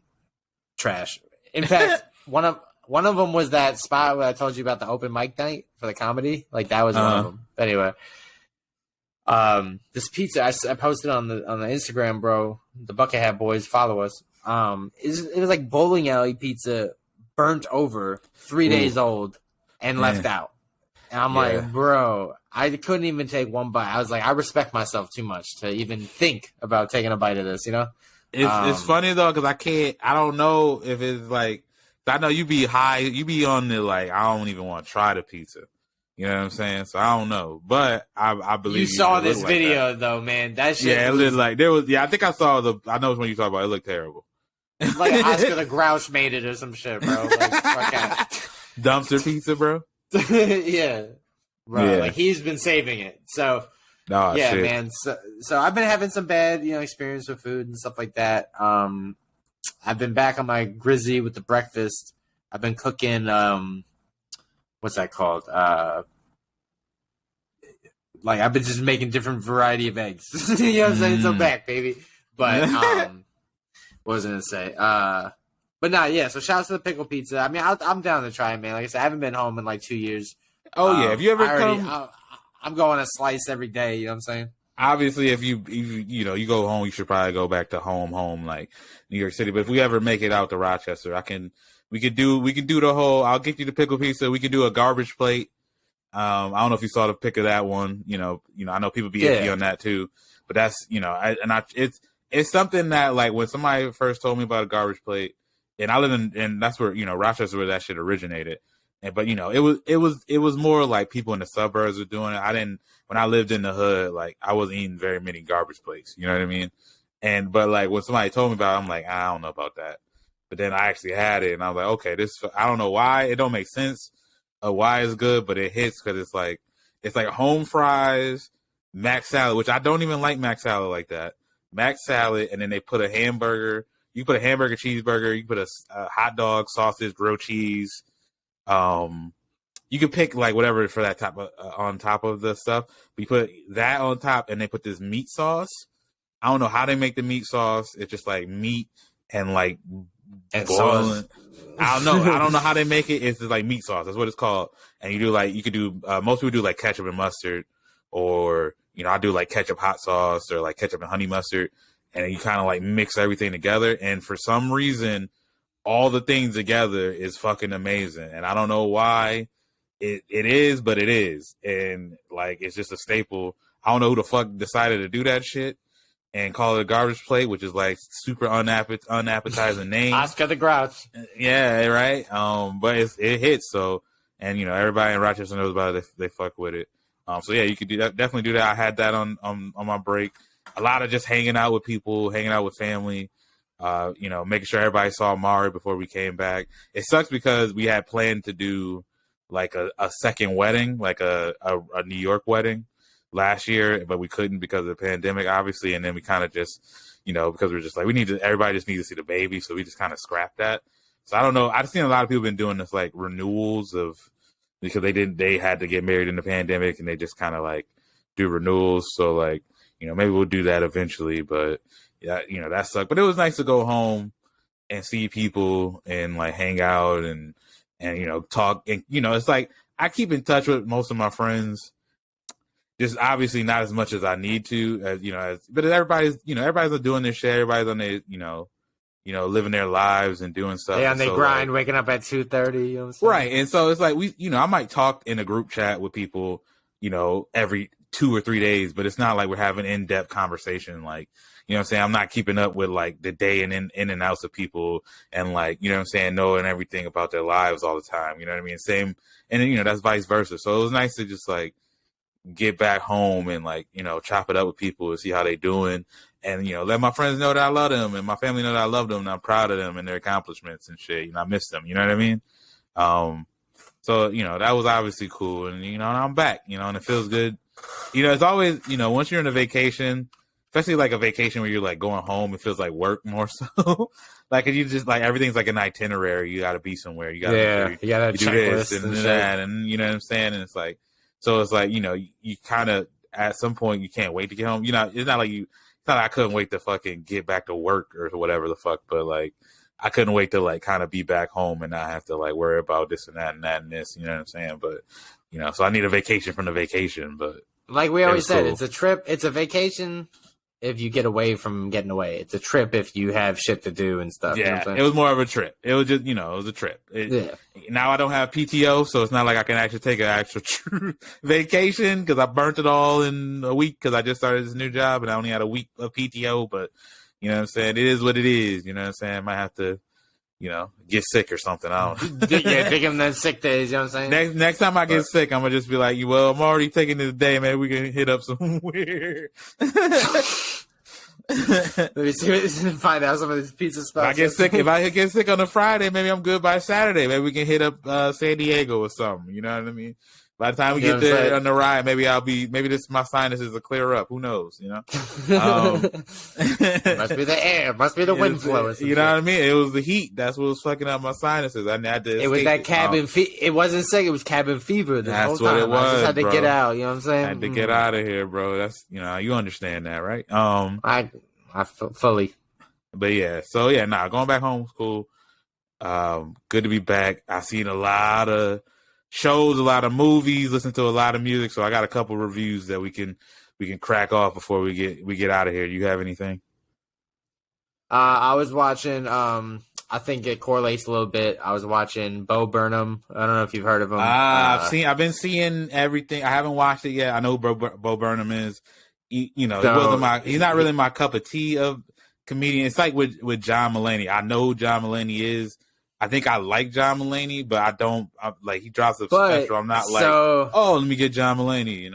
trash. In fact, one of them was that spot where I told you about the open mic night for the comedy. Like that was one of them. Anyway, this pizza I posted on the Instagram, bro. The Bucket Hat Boys, follow us. It was like bowling alley pizza, burnt over, 3 days old, and left out. And I'm like, bro, I couldn't even take one bite. I was like, I respect myself too much to even think about taking a bite of this. It's funny though, because I don't know if it's like, I know you be high, you be on the like, I don't even want to try the pizza. You know what I'm saying? So I don't know, but I believe you saw this video though, man. That shit. Yeah, it looked like there was. Yeah, I think I saw I know when you talk about it. It looked terrible. Like Oscar the Grouch made it or some shit, bro. Like, fuck out. Dumpster pizza, bro. Yeah, bro. Yeah. Like he's been saving it. So shit. Man. So I've been having some bad, experience with food and stuff like that. I've been back on my Grizzy with the breakfast. I've been cooking. What's that called? Like I've been just making different variety of eggs. You know what I'm saying? So back, baby. But what was I gonna say? But nah, yeah. So shout out to the pickle pizza. I mean, I'm down to try it, man. Like I said, I haven't been home in like 2 years. Oh yeah, have you ever come? I'm going a slice every day. You know what I'm saying? Obviously, if you go home, you should probably go back to home, like New York City. But if we ever make it out to Rochester, we could do the whole. I'll get you the pickle pizza. We could do a garbage plate. I don't know if you saw the pic of that one. I know people be iffy on that too. But that's it's something that like when somebody first told me about a garbage plate, and I live in that's where Rochester where that shit originated. But it was more like people in the suburbs were doing it. When I lived in the hood, like I wasn't eating very many garbage plates. You know what I mean? But like when somebody told me about it, I'm like, I don't know about that. But then I actually had it, and I was like, okay, I don't know why it don't make sense. Why it's good, but it hits because it's like home fries, mac salad, which I don't even like mac salad like that. Mac salad, and then they put a hamburger. You put a hamburger, cheeseburger. You put a hot dog, sausage, grilled cheese. You can pick like whatever for that top on top of the stuff. But you put that on top, and they put this meat sauce. I don't know how they make the meat sauce. It's just like meat and like boiling. I don't know how they make it. It's just like meat sauce. That's what it's called. And you could do most people do like ketchup and mustard, or I do like ketchup hot sauce or like ketchup and honey mustard, and you kind of like mix everything together. And for some reason, all the things together is fucking amazing. And I don't know why it is, but it is. And like, it's just a staple. I don't know who the fuck decided to do that shit and call it a garbage plate, which is like super unappetizing name. Oscar the Grouch. Yeah, right. But it hits. So, and everybody in Rochester knows about it. They fuck with it. So yeah, you could do that. Definitely do that. I had that on my break. A lot of just hanging out with people, hanging out with family. Making sure everybody saw Mari before we came back. It sucks because we had planned to do like a second wedding, like a New York wedding last year, but we couldn't because of the pandemic, obviously. And then we kind of just, because we're just like, everybody just needs to see the baby. So we just kind of scrapped that. So I don't know. I've seen a lot of people been doing this like renewals because they had to get married in the pandemic and they just kind of like do renewals. So like, maybe we'll do that eventually. But yeah, that sucked. But it was nice to go home and see people and like hang out and talk. And it's like I keep in touch with most of my friends. Just obviously not as much as I need to, but everybody's doing their shit. Everybody's on their, living their lives and doing stuff. Yeah, and they grind, like, waking up at 2:30. You know what I'm saying? Right. And so it's like I might talk in a group chat with people, every 2 or 3 days, but it's not like we're having in-depth conversation. Like, what I'm saying? I'm not keeping up with like the day and in and outs of people and like, what I'm saying, knowing everything about their lives all the time. You know what I mean? Same. And then, that's vice versa. So it was nice to just like get back home and like, chop it up with people and see how they doing. And, let my friends know that I love them and my family know that I love them and I'm proud of them and their accomplishments and shit. I miss them. You know what I mean? So, that was obviously cool. And, I'm back, and it feels good. It's always, once you're in a vacation, especially like a vacation where you're like going home, it feels like work more so. Like, you just like everything's like an itinerary. You got to be somewhere. You got to you do this and that. And, you know what I'm saying? And it's like, so it's like, you kind of at some point you can't wait to get home. It's not like I couldn't wait to fucking get back to work or whatever the fuck, but like I couldn't wait to like kind of be back home and not have to like worry about this and that and that and this, you know what I'm saying? But, so I need a vacation from the vacation, but like we always said, cool. It's a trip. It's a vacation if you get away from getting away. It's a trip if you have shit to do and stuff. Yeah, it was more of a trip. It was just, it was a trip. Now I don't have PTO, so it's not like I can actually take an actual vacation because I burnt it all in a week because I just started this new job and I only had a week of PTO. But, you know what I'm saying? It is what it is. You know what I'm saying? I might have to, get sick or something. I don't know. Yeah, take him the sick days. You know what I'm saying? Next time I get sick, I'm going to just be like, well, I'm already taking this day. Maybe we can hit up somewhere. Let me see. Find out some of these pizza spots. If I get sick on a Friday, maybe I'm good by Saturday. Maybe we can hit up San Diego or something. You know what I mean? By the time we get there on the ride, maybe my sinuses will clear up. Who knows? Must be the air. Must be the wind flow. You know what I mean? It was the heat. That's what was fucking up my sinuses. I had to. It was that cabin fever. It wasn't sick. It was cabin fever. That's what it was. I just had to bro. Get out. You know what I'm saying? I had to get out of here, bro. That's you understand that, right? I fully. But yeah, so yeah, going back home was cool. Good to be back. I seen a lot of shows, a lot of movies, listened to a lot of music. So I got a couple reviews that we can crack off before we get out of here. Do you have anything? I was watching. I think it correlates a little bit. I was watching Bo Burnham. I don't know if you've heard of him. I've been seeing everything. I haven't watched it yet. I know who Bo Burnham is. He's not really my cup of tea of comedian. It's like with John Mulaney. I know who John Mulaney is. I think I like John Mulaney, but I don't like he drops a special. I'm not let me get John Mulaney,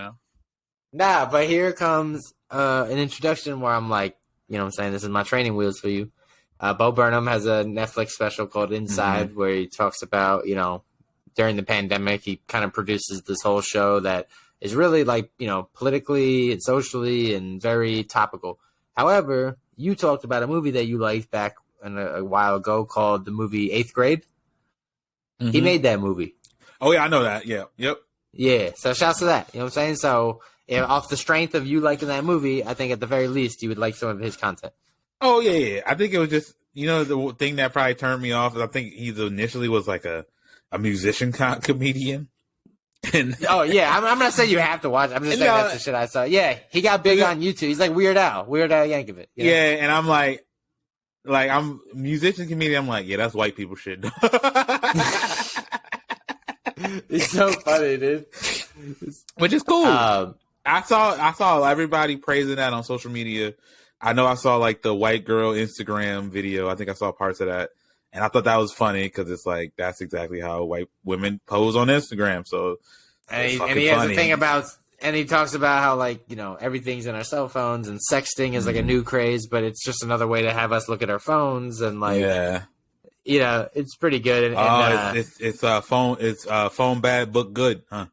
Nah, but here comes an introduction where I'm like, I'm saying this is my training wheels for you. Bo Burnham has a Netflix special called Inside where he talks about, during the pandemic, he kind of produces this whole show that is really like, politically and socially and very topical. However, you talked about a movie that you liked back a while ago called the movie 8th Grade. Mm-hmm. He made that movie. Oh, yeah, I know that. Yeah. Yep. Yeah, so shouts to that. You know what I'm saying? So off the strength of you liking that movie, I think at the very least you would like some of his content. Oh, yeah. I think it was just, the thing that probably turned me off is I think he initially was like a musician comedian. And oh, yeah. I'm not saying you have to watch it. I'm just saying that's the shit I saw. Yeah, he got big on YouTube. He's like Weird Al Yankovic. Yeah, and I'm like I'm musician comedian. I'm like, yeah, that's white people shit. It's so funny, dude. Which is cool. I saw everybody praising that on social media. I know I saw like the white girl Instagram video. I think I saw parts of that, and I thought that was funny because it's like that's exactly how white women pose on Instagram. So, and he has a thing about. And he talks about how, like, everything's in our cell phones and sexting is like a new craze, but it's just another way to have us look at our phones and like, it's pretty good. And, it's phone bad, book good, huh?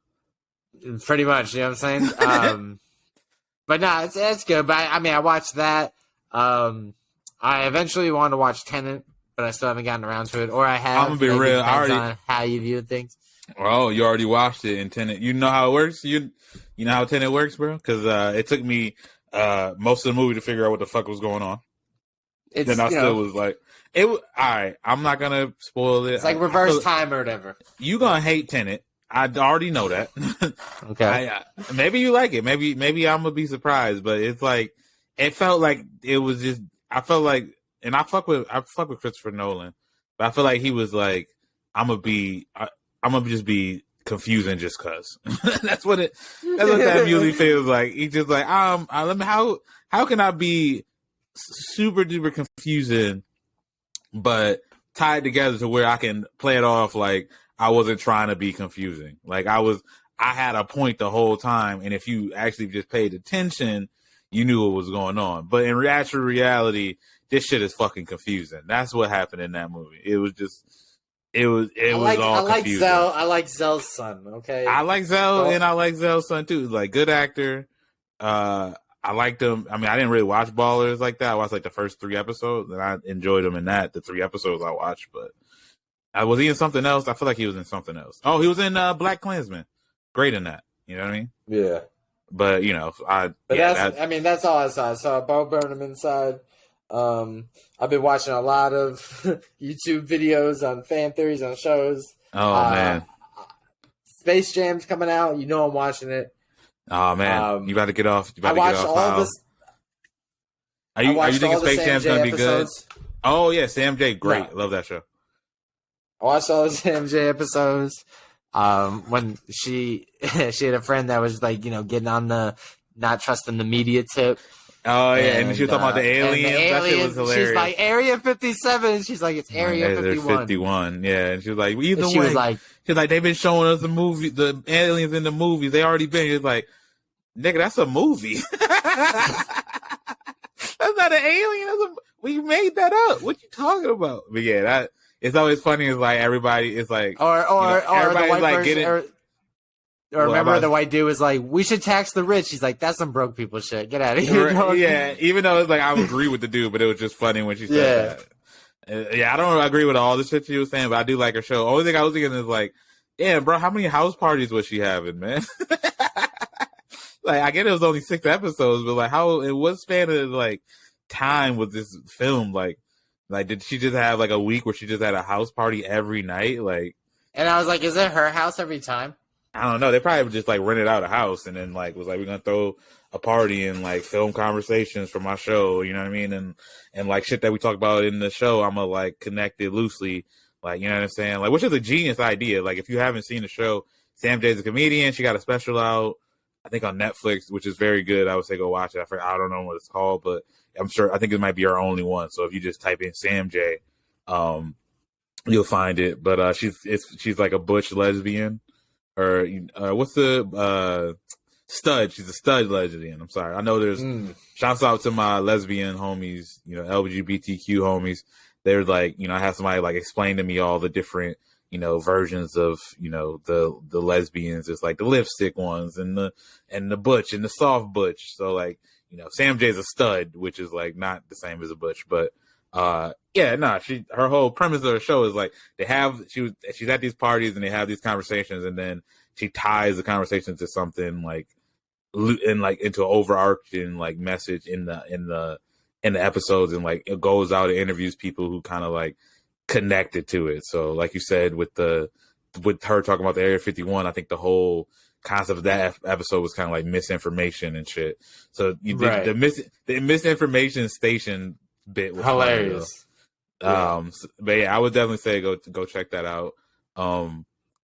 Pretty much, you know what I'm saying? But no, it's good. But I watched that. I eventually wanted to watch Tenet, but I still haven't gotten around to it. Or I have. I'm gonna be real. On how you view things. Oh, you already watched it in Tenet. You know how it works? You know how Tenet works, bro? Because it took me most of the movie to figure out what the fuck was going on. It's, then I still was like, it was all right. I'm not gonna spoil it. It's like reverse time or whatever. You gonna hate Tenet. I already know that. Okay. Maybe you like it. Maybe I'm gonna be surprised. But it's like it felt like it was just. I felt like, and I fuck with Christopher Nolan, but I feel like he was like, I'm gonna just be confusing just cause. That's what that usually feels like. He just like, let me how can I be super duper confusing, but tied together to where I can play it off like I wasn't trying to be confusing. Like I had a point the whole time, and if you actually just paid attention, you knew what was going on. But in actual reality, this shit is fucking confusing. That's what happened in that movie. It was just, it was all confusing. I like Zell's son. Okay, I like Zell, and I like Zell's son too. Like good actor. I liked him. I mean, I didn't really watch Ballers like that. I watched like the first 3 episodes, and I enjoyed him in that. The 3 episodes I watched, but was he in something else? I feel like he was in something else. Oh, he was in Black Klansman. Great in that. You know what I mean? Yeah. But that's all I saw. I saw Bo Burnham inside. I've been watching a lot of YouTube videos on fan theories on shows. Oh man, Space Jam's coming out. You know I'm watching it. Oh man, you about to get off. I watched all this. Are you thinking Space Jam's gonna be good? Oh yeah, Sam J, great. I love that show. I watched all the Sam J episodes. When she had a friend that was like, getting on the not trusting the media tip. Oh yeah, and she was talking about the aliens. That shit was hilarious. She's like Area 57. She's like, it's Area 51. 51. Yeah, and she was like, either way. She's like, they've been showing us the aliens in the movies. They already been. She's like, nigga, that's a movie. That's not an alien. We made that up. What you talking about? But yeah, it's always funny. It's like everybody is like, or everybody's like getting. Or remember the white dude was like, we should tax the rich. He's like, that's some broke people shit. Get out of here. Yeah, even though it's like I agree with the dude, but it was just funny when she said that. Yeah, I don't agree with all the shit she was saying, but I do like her show. Only thing I was thinking is like, damn, bro, how many house parties was she having, man? Like, I get it was only 6 episodes, but like, how in what span of like time was this film? Like, did she just have like a week where she just had a house party every night? Like, and I was like, is it her house every time? I don't know. They probably just like rented out a house and then like was like, we're gonna throw a party and like film conversations for my show. You know what I mean? And like shit that we talk about in the show, I'm gonna like connect it loosely. Like, you know what I'm saying? Like, which is a genius idea. Like, if you haven't seen the show, Sam J's a comedian. She got a special out, I think, on Netflix, which is very good. I would say go watch it. I don't know what it's called, but I think it might be our only one. So if you just type in Sam J, you'll find it. But she's like a butch lesbian. Or what's the stud? She's a stud lesbian. I'm sorry. I know there's shouts out to my lesbian homies, LGBTQ homies. They're like, I have somebody like explain to me all the different, versions of, the lesbians. It's like the lipstick ones and the butch and the soft butch. So like, Sam J's a stud, which is like not the same as a butch, but her whole premise of the show is like she's at these parties and they have these conversations and then she ties the conversation to something like and like into an overarching like message in the episodes, and like it goes out and interviews people who kind of like connected to it. So like you said with her talking about the Area 51, I think the whole concept of that episode was kind of like misinformation and shit. So the misinformation station bit was hilarious. But yeah, I would definitely say go check that out.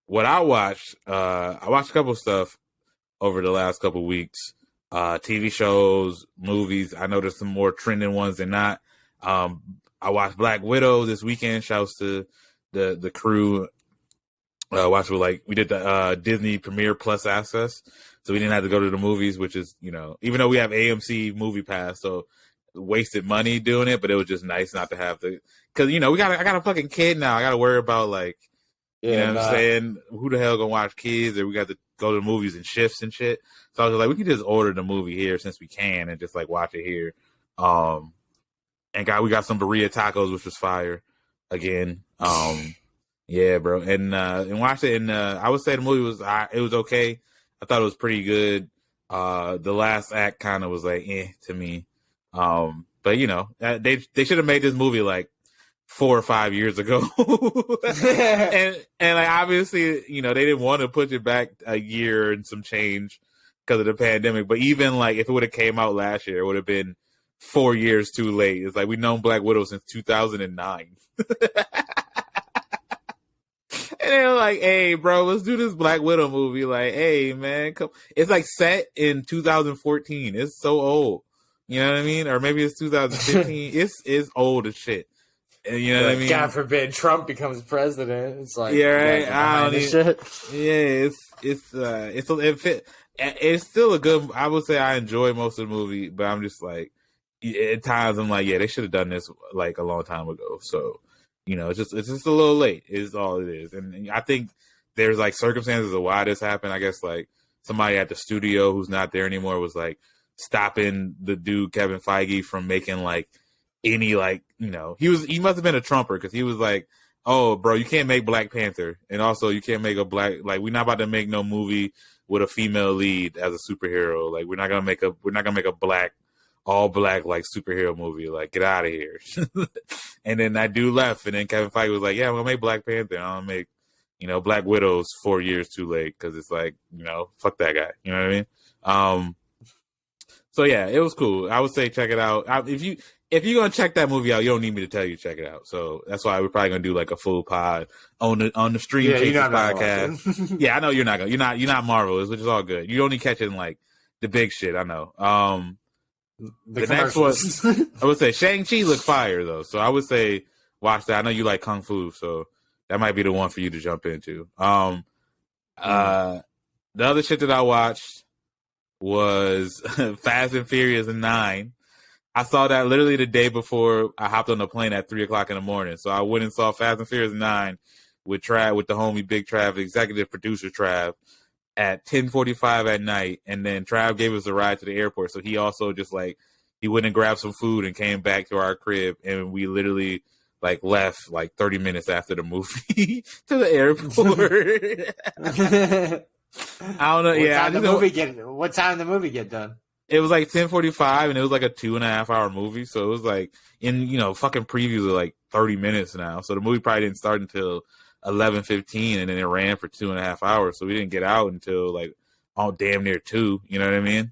What I watched a couple of stuff over the last couple of weeks. TV shows, movies. I know there's some more trending ones than not. I watched Black Widow this weekend. Shouts to the crew. Watched we did the Disney Premiere Plus access, so we didn't have to go to the movies, which is even though we have AMC Movie Pass, so wasted money doing it, but it was just nice not to have to, because I got a fucking kid now. I got to worry about like what I'm saying, who the hell gonna watch kids, or we got to go to the movies in shifts and shit. So I was like, we can just order the movie here since we can and just like watch it here. And we got some burrito tacos, which was fire again. Yeah, bro, and watched it, and I would say the movie was okay. I thought it was pretty good. The last act kind of was like to me. But you know, they should have made this movie like 4 or 5 years ago. and like obviously, you know, they didn't want to push it back a year and some change because of the pandemic. But even like if it would have came out last year, it would have been 4 years too late. It's like we've known Black Widow since 2009. And they're like, "Hey, bro, let's do this Black Widow movie." Like, "Hey, man, come." It's like set in 2014. It's so old. You know what I mean? Or maybe it's 2015. It's old as shit. And you know what I mean? God forbid Trump becomes president. It's like, yeah, right. I don't even, shit. Yeah, it's still a good. I would say I enjoy most of the movie, but I'm just like, at times I'm like, yeah, they should have done this like a long time ago. So, you know, it's just a little late. Is all it is. And I think there's like circumstances of why this happened. I guess like somebody at the studio who's not there anymore was like stopping the dude Kevin Feige from making like any like, you know, he must have been a Trumper because he was like, "Oh, bro, you can't make Black Panther, and also you can't make a black, like, we're not about to make no movie with a female lead as a superhero. Like, we're not gonna make a black, all black like superhero movie. Like, get out of here." And then that dude left, and then Kevin Feige was like, "Yeah, I'm gonna make Black Panther. I'm gonna make, you know, Black Widow's 4 years too late because it's like, you know, fuck that guy. You know what I mean?" So yeah, it was cool. I would say check it out. If you're gonna check that movie out, you don't need me to tell you to check it out. So that's why we're probably gonna do like a full pod on the Stream Chasers podcast. Yeah, I know you're not Marvel, which is all good. You only catching like the big shit. I know. The next one, I would say Shang-Chi looked fire though, so I would say watch that. I know you like Kung Fu, so that might be the one for you to jump into. The other shit that I watched was Fast and Furious 9. I saw that literally the day before I hopped on the plane at 3:00 in the morning. So I went and saw Fast and Furious 9 with the homie Big Trav, executive producer Trav, at 10:45 at night. And then Trav gave us a ride to the airport. So he also just like, he went and grabbed some food and came back to our crib. And we literally like left like 30 minutes after the movie to the airport. I don't know. What time did the movie get done? It was like 10:45, and it was like a 2.5 hour movie. So it was like, fucking previews are like 30 minutes now. So the movie probably didn't start until 11:15, and then it ran for 2.5 hours. So we didn't get out until like damn near 2. You know what I mean?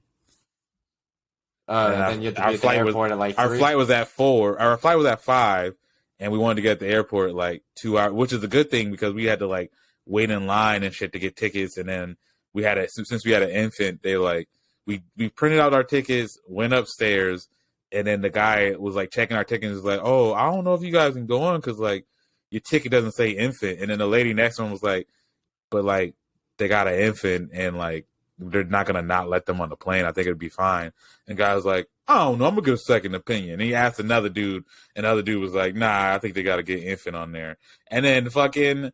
Then you had to be at the airport at like 3. Our flight was at 4. Our flight was at 5, and we wanted to get at the airport like 2 hours, which is a good thing because we had to like wait in line and shit to get tickets. And then since we had an infant, they like, we printed out our tickets, went upstairs, and then the guy was like checking our tickets. Was like, "Oh, I don't know if you guys can go on because like your ticket doesn't say infant." And then the lady next to him was like, "But like they got an infant and like they're not gonna not let them on the plane. I think it'd be fine." And the guy was like, "I don't know. I'm gonna get a second opinion." And he asked another dude, and the other dude was like, "Nah, I think they got to get infant on there." And then fucking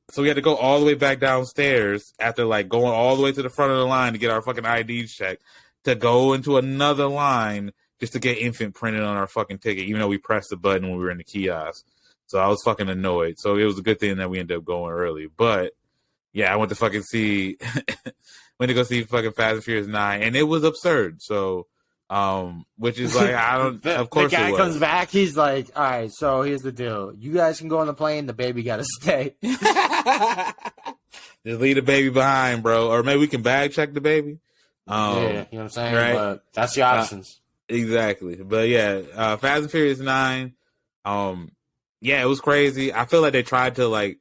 so we had to go all the way back downstairs after like going all the way to the front of the line to get our fucking IDs checked, to go into another line just to get infant printed on our fucking ticket, even though we pressed the button when we were in the kiosk. So I was fucking annoyed. So it was a good thing that we ended up going early. But yeah, I went to go see fucking Fast and Furious 9, and it was absurd. So which is like, I don't, of course the guy comes back, he's like, "All right, so here's the deal. You guys can go on the plane, the baby got to stay." Just leave the baby behind, bro. Or maybe we can bag check the baby. Yeah, you know what I'm saying? Right? But that's the options. Exactly. But yeah, Fast and Furious 9, yeah, it was crazy. I feel like they tried to like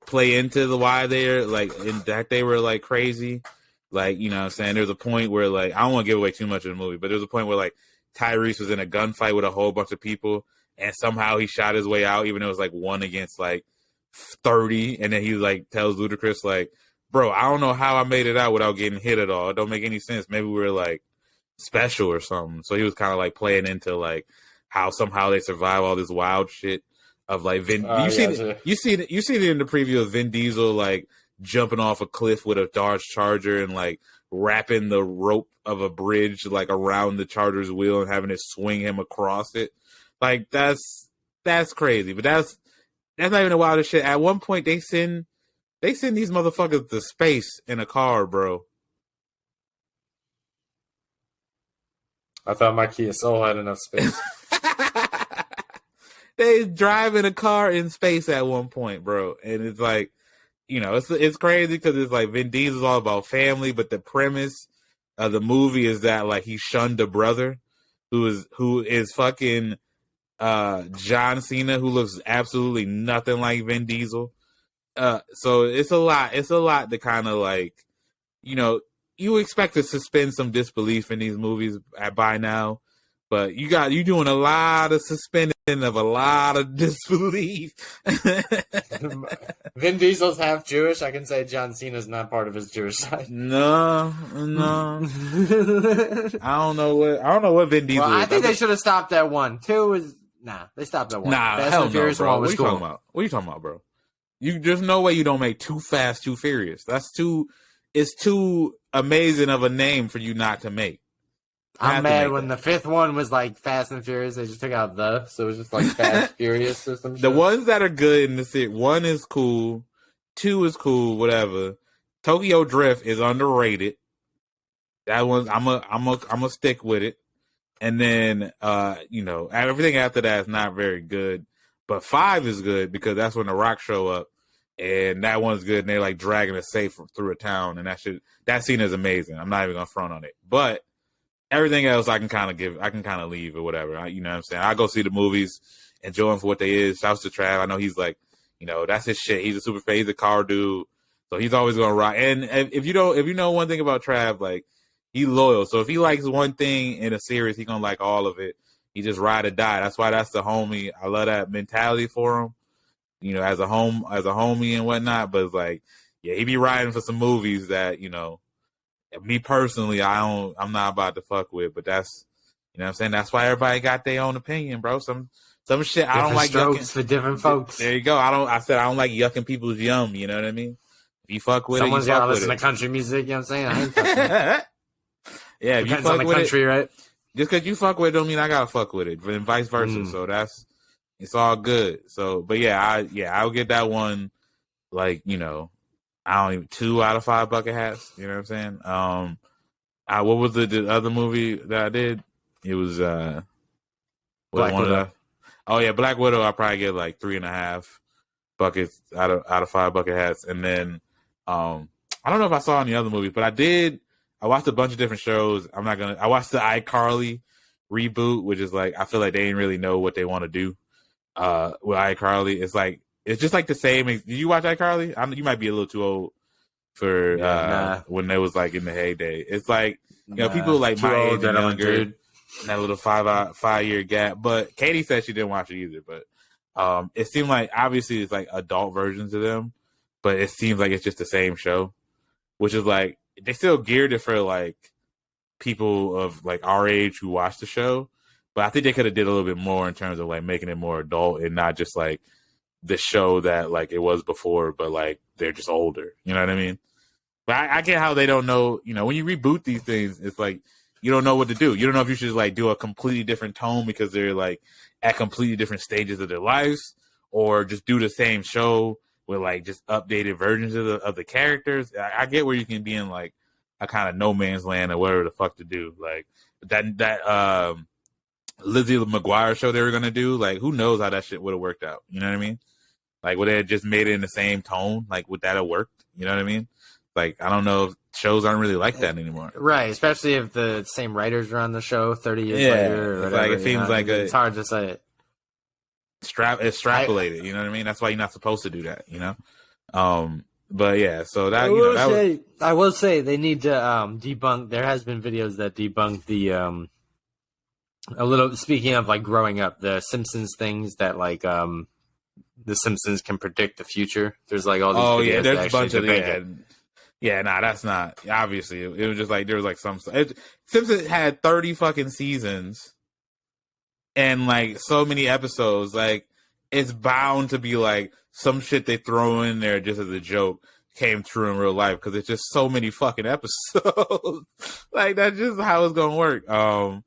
play into the why they're like, in that they were like crazy. Like, you know what I'm saying? There's a point where, like, I don't want to give away too much of the movie, but there's a point where, like, Tyrese was in a gunfight with a whole bunch of people, and somehow he shot his way out, even though it was, like, 1 against, like, 30. And then he, like, tells Ludacris, like, "Bro, I don't know how I made it out without getting hit at all. It don't make any sense. Maybe we were, like, special or something." So he was kind of, like, playing into, like, how somehow they survive all this wild shit of, like, Vin. You see it in the preview of Vin Diesel, like, jumping off a cliff with a Dodge Charger and like wrapping the rope of a bridge like around the Charger's wheel and having it swing him across it. Like that's crazy. But that's not even the wildest shit. At one point they send these motherfuckers to space in a car, bro. I thought my Kia Soul had enough space. They drive in a car in space at one point, bro, and it's like, it's crazy because it's like Vin Diesel's all about family, but the premise of the movie is that like he shunned a brother who is fucking John Cena, who looks absolutely nothing like Vin Diesel. So it's a lot to kind of like, you expect to suspend some disbelief in these movies by now, but you doing a lot of suspending of a lot of disbelief. Vin Diesel's half Jewish. I can say John Cena's not part of his Jewish side. No. I don't know what Vin Diesel is. I think they should have stopped at 1. 2 is they stopped at 1. Fast and Furious 1 was cool. What are you talking about, bro? There's no way you don't make Too Fast, Too Furious. It's too amazing of a name for you not to make. I'm mad when the 5th one was like Fast and Furious. They just took out so it was just like Fast Furious or some shit. The ones that are good in the series, 1 is cool, 2 is cool, whatever. Tokyo Drift is underrated. That one, I'm a stick with it. And then, everything after that is not very good. But 5 is good because that's when the Rock show up, and that one's good. And they're like dragging a safe through a town, and that scene is amazing. I'm not even gonna front on it, but everything else I can kind of leave or whatever. You know what I'm saying? I go see the movies, enjoy them for what they is. Shouts to Trav. I know he's like, that's his shit. He's a super fan. He's a car dude, so he's always gonna rock. And if you know one thing about Trav, like, he's loyal. So if he likes one thing in a series, he's gonna like all of it. He just ride or die. That's why that's the homie. I love that mentality for him, as a homie and whatnot. But it's like, yeah, he be riding for some movies that, me personally, I'm not about to fuck with. But that's, what I'm saying? That's why everybody got their own opinion, bro. Some shit I don't like yucking for different folks. There you go. I said I don't like yucking people's yum. You know what I mean? If you fuck with someone's got to listen to country music. You know what I'm saying? I ain't fucking yeah, if you depends fuck on the with country, it, right? Just because you fuck with it don't mean I gotta fuck with it, and vice versa. So it's all good. So, but I'll get that one. Like, I don't even 2 out of 5 bucket hats. You know what I'm saying? What was the other movie that I did? It was Black Widow. Oh yeah, Black Widow. I probably get like 3.5 buckets out of 5 bucket hats, and then I don't know if I saw any other movies, but I did. I watched a bunch of different shows. I watched the iCarly reboot, which is like, I feel like they didn't really know what they want to do with iCarly. It's just like the same. Did you watch iCarly? You might be a little too old for when they was like in the heyday. It's like, people like my age and younger, and that little 5-year gap. But Katie said she didn't watch it either. But it seemed like, obviously it's like adult versions of them, but it seems like it's just the same show, which is like, they still geared it for like people of like our age who watch the show, but I think they could have did a little bit more in terms of like making it more adult and not just like the show that like it was before, but like they're just older. You know what I mean? But I get how they don't know. When you reboot these things, it's like you don't know what to do. You don't know if you should like do a completely different tone because they're like at completely different stages of their lives, or just do the same show with like just updated versions of the characters. I get where you can be in like a kind of no man's land or whatever the fuck to do. Like that Lizzie McGuire show they were gonna do. Like, who knows how that shit would have worked out? You know what I mean? Like, would they have just made it in the same tone? Like, would that have worked? You know what I mean? Like, I don't know if shows aren't really like that ananymore. Right, especially if the same writers are on the show 30 years later. Or whatever, like it seems like it's hard to say it. Extrapolated, you know what I mean? That's why you're not supposed to do that, But yeah, so that I will say they need to debunk. There has been videos that debunk the a little. Speaking of like growing up, the Simpsons things that like the Simpsons can predict the future. There's like all these videos there's that a bunch of it. That's not obviously. It was just like there was like some. Simpsons had 30 fucking seasons. And like so many episodes, like it's bound to be like some shit they throw in there just as a joke came true in real life because it's just so many fucking episodes. Like that's just how it's gonna work. But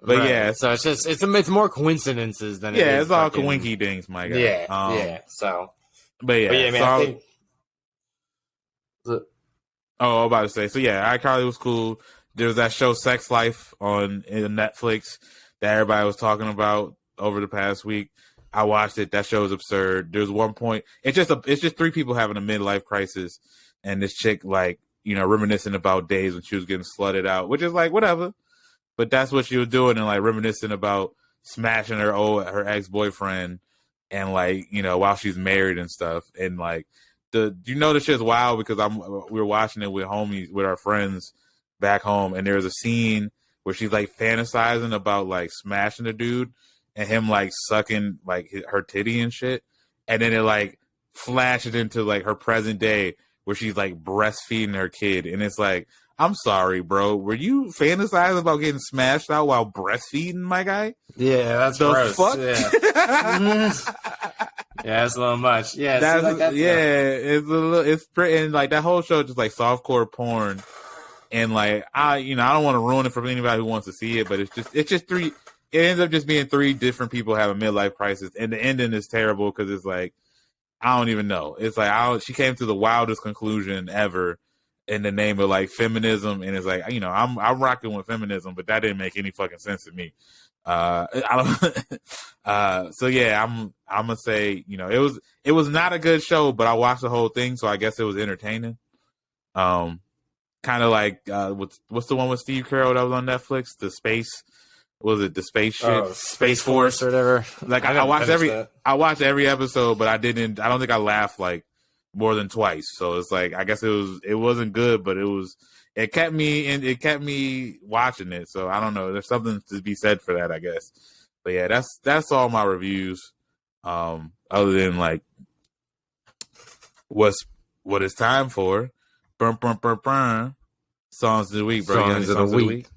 right. yeah, so it's more coincidences than it's all coinky things, my guy. Yeah. So, but yeah, man, so I think. I'm about to say, so yeah, iCarly was cool. there's that show Sex Life on Netflix that everybody was talking about over the past week. I watched it. That show is absurd. There's one point. It's just three people having a midlife crisis, and this chick like reminiscing about days when she was getting slutted out, which is like whatever. But that's what she was doing, and like reminiscing about smashing her ex-boyfriend, and like while she's married and stuff, and like the shit's wild because we were watching it with homies, with our friends back home, and there's a scene where she's like fantasizing about like smashing the dude and him like sucking like her titty and shit, and then it like flashes into like her present day where she's like breastfeeding her kid, and it's like, I'm sorry, bro, were you fantasizing about getting smashed out while breastfeeding, my guy? Yeah, that's the gross. Fuck? Yeah. Yeah, that's a little much. Yeah, it's a little, it's pretty, and like that whole show just like softcore porn, and like I don't want to ruin it for anybody who wants to see it, but it's just three. It ends up just being three different people having midlife crisis, and the ending is terrible because it's like I don't even know. It's like she came to the wildest conclusion ever in the name of like feminism, and it's like I'm rocking with feminism, but that didn't make any fucking sense to me. So yeah, I'm gonna say it was not a good show, but I watched the whole thing, so I guess it was entertaining. Kind of like what's the one with Steve Carell that was on Netflix? The space. Was it the space shit? Oh, Space Force or whatever. Like I watched every episode, but I don't think I laughed like more than twice. So it's like I guess it wasn't good, but it kept me watching it. So I don't know. There's something to be said for that, I guess. But yeah, that's all my reviews. Other than like what it's time for. Burn. Songs of the week, bro. Songs of the week.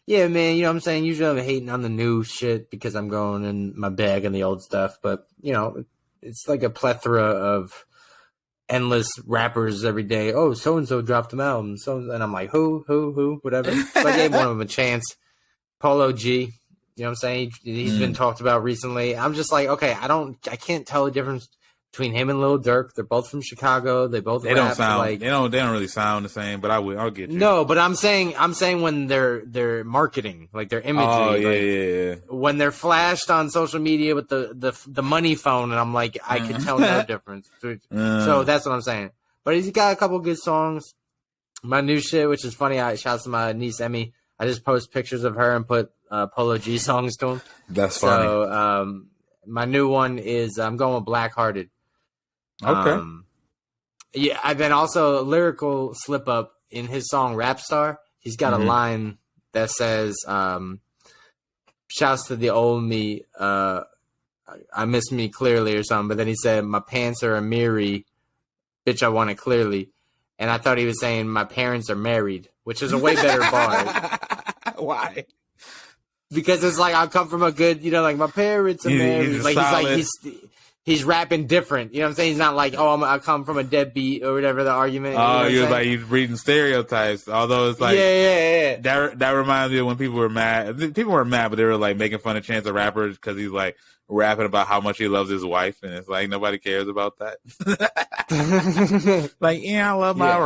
Yeah, man, you know what I'm saying? Usually I'm hating on the new shit because I'm going in my bag and the old stuff. But, it's like a plethora of endless rappers every day. Oh, so-and-so dropped an album. And I'm like, who, whatever. So I gave one of them a chance. Polo G, you know what I'm saying? He's been talked about recently. I'm just like, okay, I can't tell the difference between him and Lil Durk. They're both from Chicago. They don't sound like, they don't really sound the same, but I'll get you. No, but I'm saying when they're marketing, like their imagery. Oh yeah. When they're flashed on social media with the money phone, and I'm like, I can tell no difference. So that's what I'm saying. But he's got a couple good songs. My new shit, which is funny, I shouts to my niece Emmy. I just post pictures of her and put Polo G songs to him. That's funny. So my new one is I'm going with Black Hearted. Okay. Yeah, and then also a lyrical slip up in his song Rap Star. He's got a line that says, shouts to the old me, I miss me clearly or something. But then he said, my pants are a mirror, bitch, I want it clearly. And I thought he was saying, my parents are married, which is a way better bar. Why? Because it's like, I come from a good, like my parents are married. He's rapping different. You know what I'm saying? He's not like, I come from a deadbeat or whatever the argument. Oh, he's reading stereotypes. Although it's like, yeah. That reminds me of when people were mad. People were mad, but they were like making fun of Chance the Rapper because he's like rapping about how much he loves his wife, and it's like nobody cares about that. Like, I love my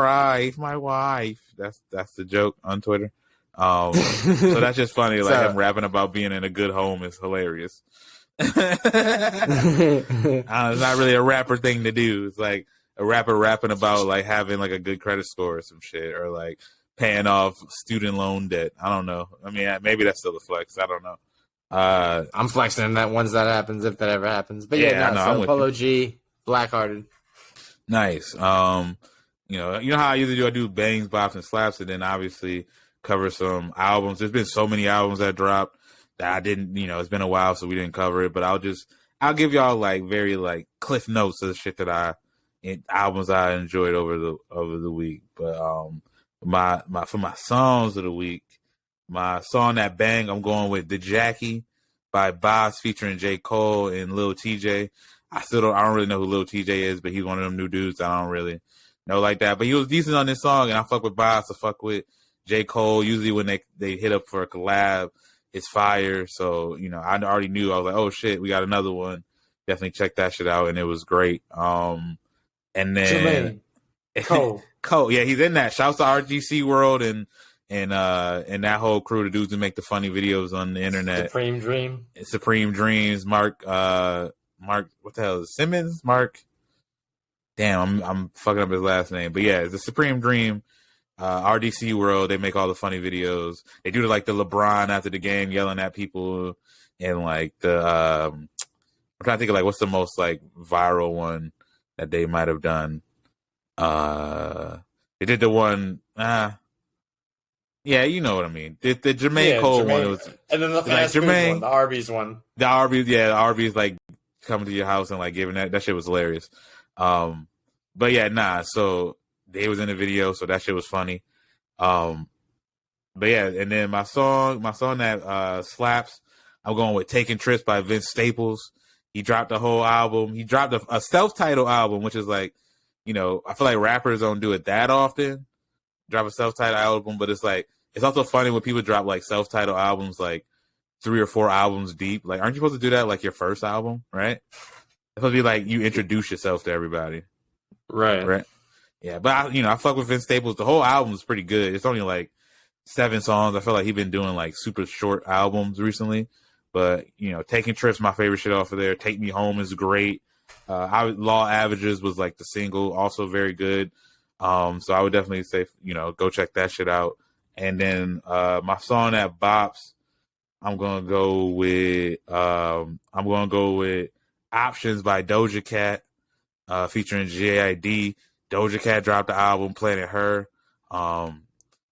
wife. That's the joke on Twitter. So that's just funny. Like him rapping about being in a good home is hilarious. It's not really a rapper thing to do. It's like a rapper rapping about like having like a good credit score or some shit, or like paying off student loan debt. I don't know. I mean, maybe that's still a flex. I don't know. I'm flexing that once that happens, if that ever happens. But so Polo G, Black Hearted. Nice. You know how I usually do. I do bangs, bops, and slaps, and then obviously cover some albums. There's been so many albums that dropped that I didn't, it's been a while, so we didn't cover it. But I'll give y'all like very like cliff notes of the shit that albums I enjoyed over the week. But for my songs of the week, my song that bang, I'm going with "The Jackie" by Boss featuring J. Cole and Lil TJ. I don't really know who Lil TJ is, but he's one of them new dudes I don't really know like that. But he was decent on this song, and I fuck with Boss. I fuck with J. Cole. Usually when they hit up for a collab, it's fire. So, I already knew. I was like, oh, shit, we got another one. Definitely check that shit out, and it was great. And then Cole. Cole, yeah, he's in that. Shouts to RGC World and and that whole crew of dudes who make the funny videos on the internet. Supreme Dreams, Mark, what the hell is it? Simmons? Mark. Damn, I'm fucking up his last name, but yeah, it's the Supreme Dream. RDC World, they make all the funny videos. They do like the LeBron after the game yelling at people, and like the I'm trying to think of like what's the most like viral one that they might have done. They did the one. Yeah, you know what I mean. The Jermaine Cole one was, and then the fast food one, the Arby's one. The Arby's like coming to your house and like giving that shit was hilarious. But yeah, so they was in the video, so that shit was funny. But yeah, and then my song that slaps, I'm going with "Taking Trips" by Vince Staples. He dropped a whole album. He dropped a self-titled album, which is like, you know, I feel like rappers don't do it that often. Drop a self-titled album, but it's like, it's also funny when people drop like self-titled albums like 3 or 4 albums deep. Like, aren't you supposed to do that like your first album, right? It's supposed to be like you introduce yourself to everybody. Right. Yeah, but I fuck with Vince Staples. The whole album is pretty good. It's only like 7 songs. I feel like he's been doing like super short albums recently. But, you know, Taking Trips, my favorite shit off of there. Take Me Home is great. Law Averages was like the single, also very good. So I would definitely say, you know, go check that shit out. And then my song that bops, I'm gonna go with Options by Doja Cat, featuring JID. Doja Cat dropped the album Planet Her.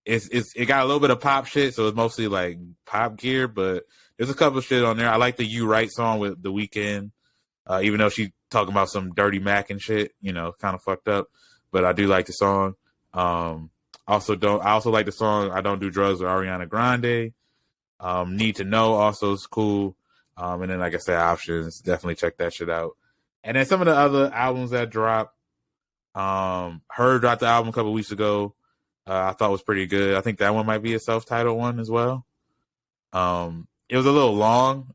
It got a little bit of pop shit, so it's mostly like pop gear, but there's a couple of shit on there. I like the You Right song with The Weeknd, even though she talking about some Dirty Mac and shit, you know, kind of fucked up. But I do like the song. I also like the song I Don't Do Drugs with Ariana Grande. Need to Know also is cool. And then like I said, Options, definitely check that shit out. And then some of the other albums that dropped, H.E.R dropped the album a couple weeks ago. I thought was pretty good. I think that one might be a self-titled one as well. It was a little long.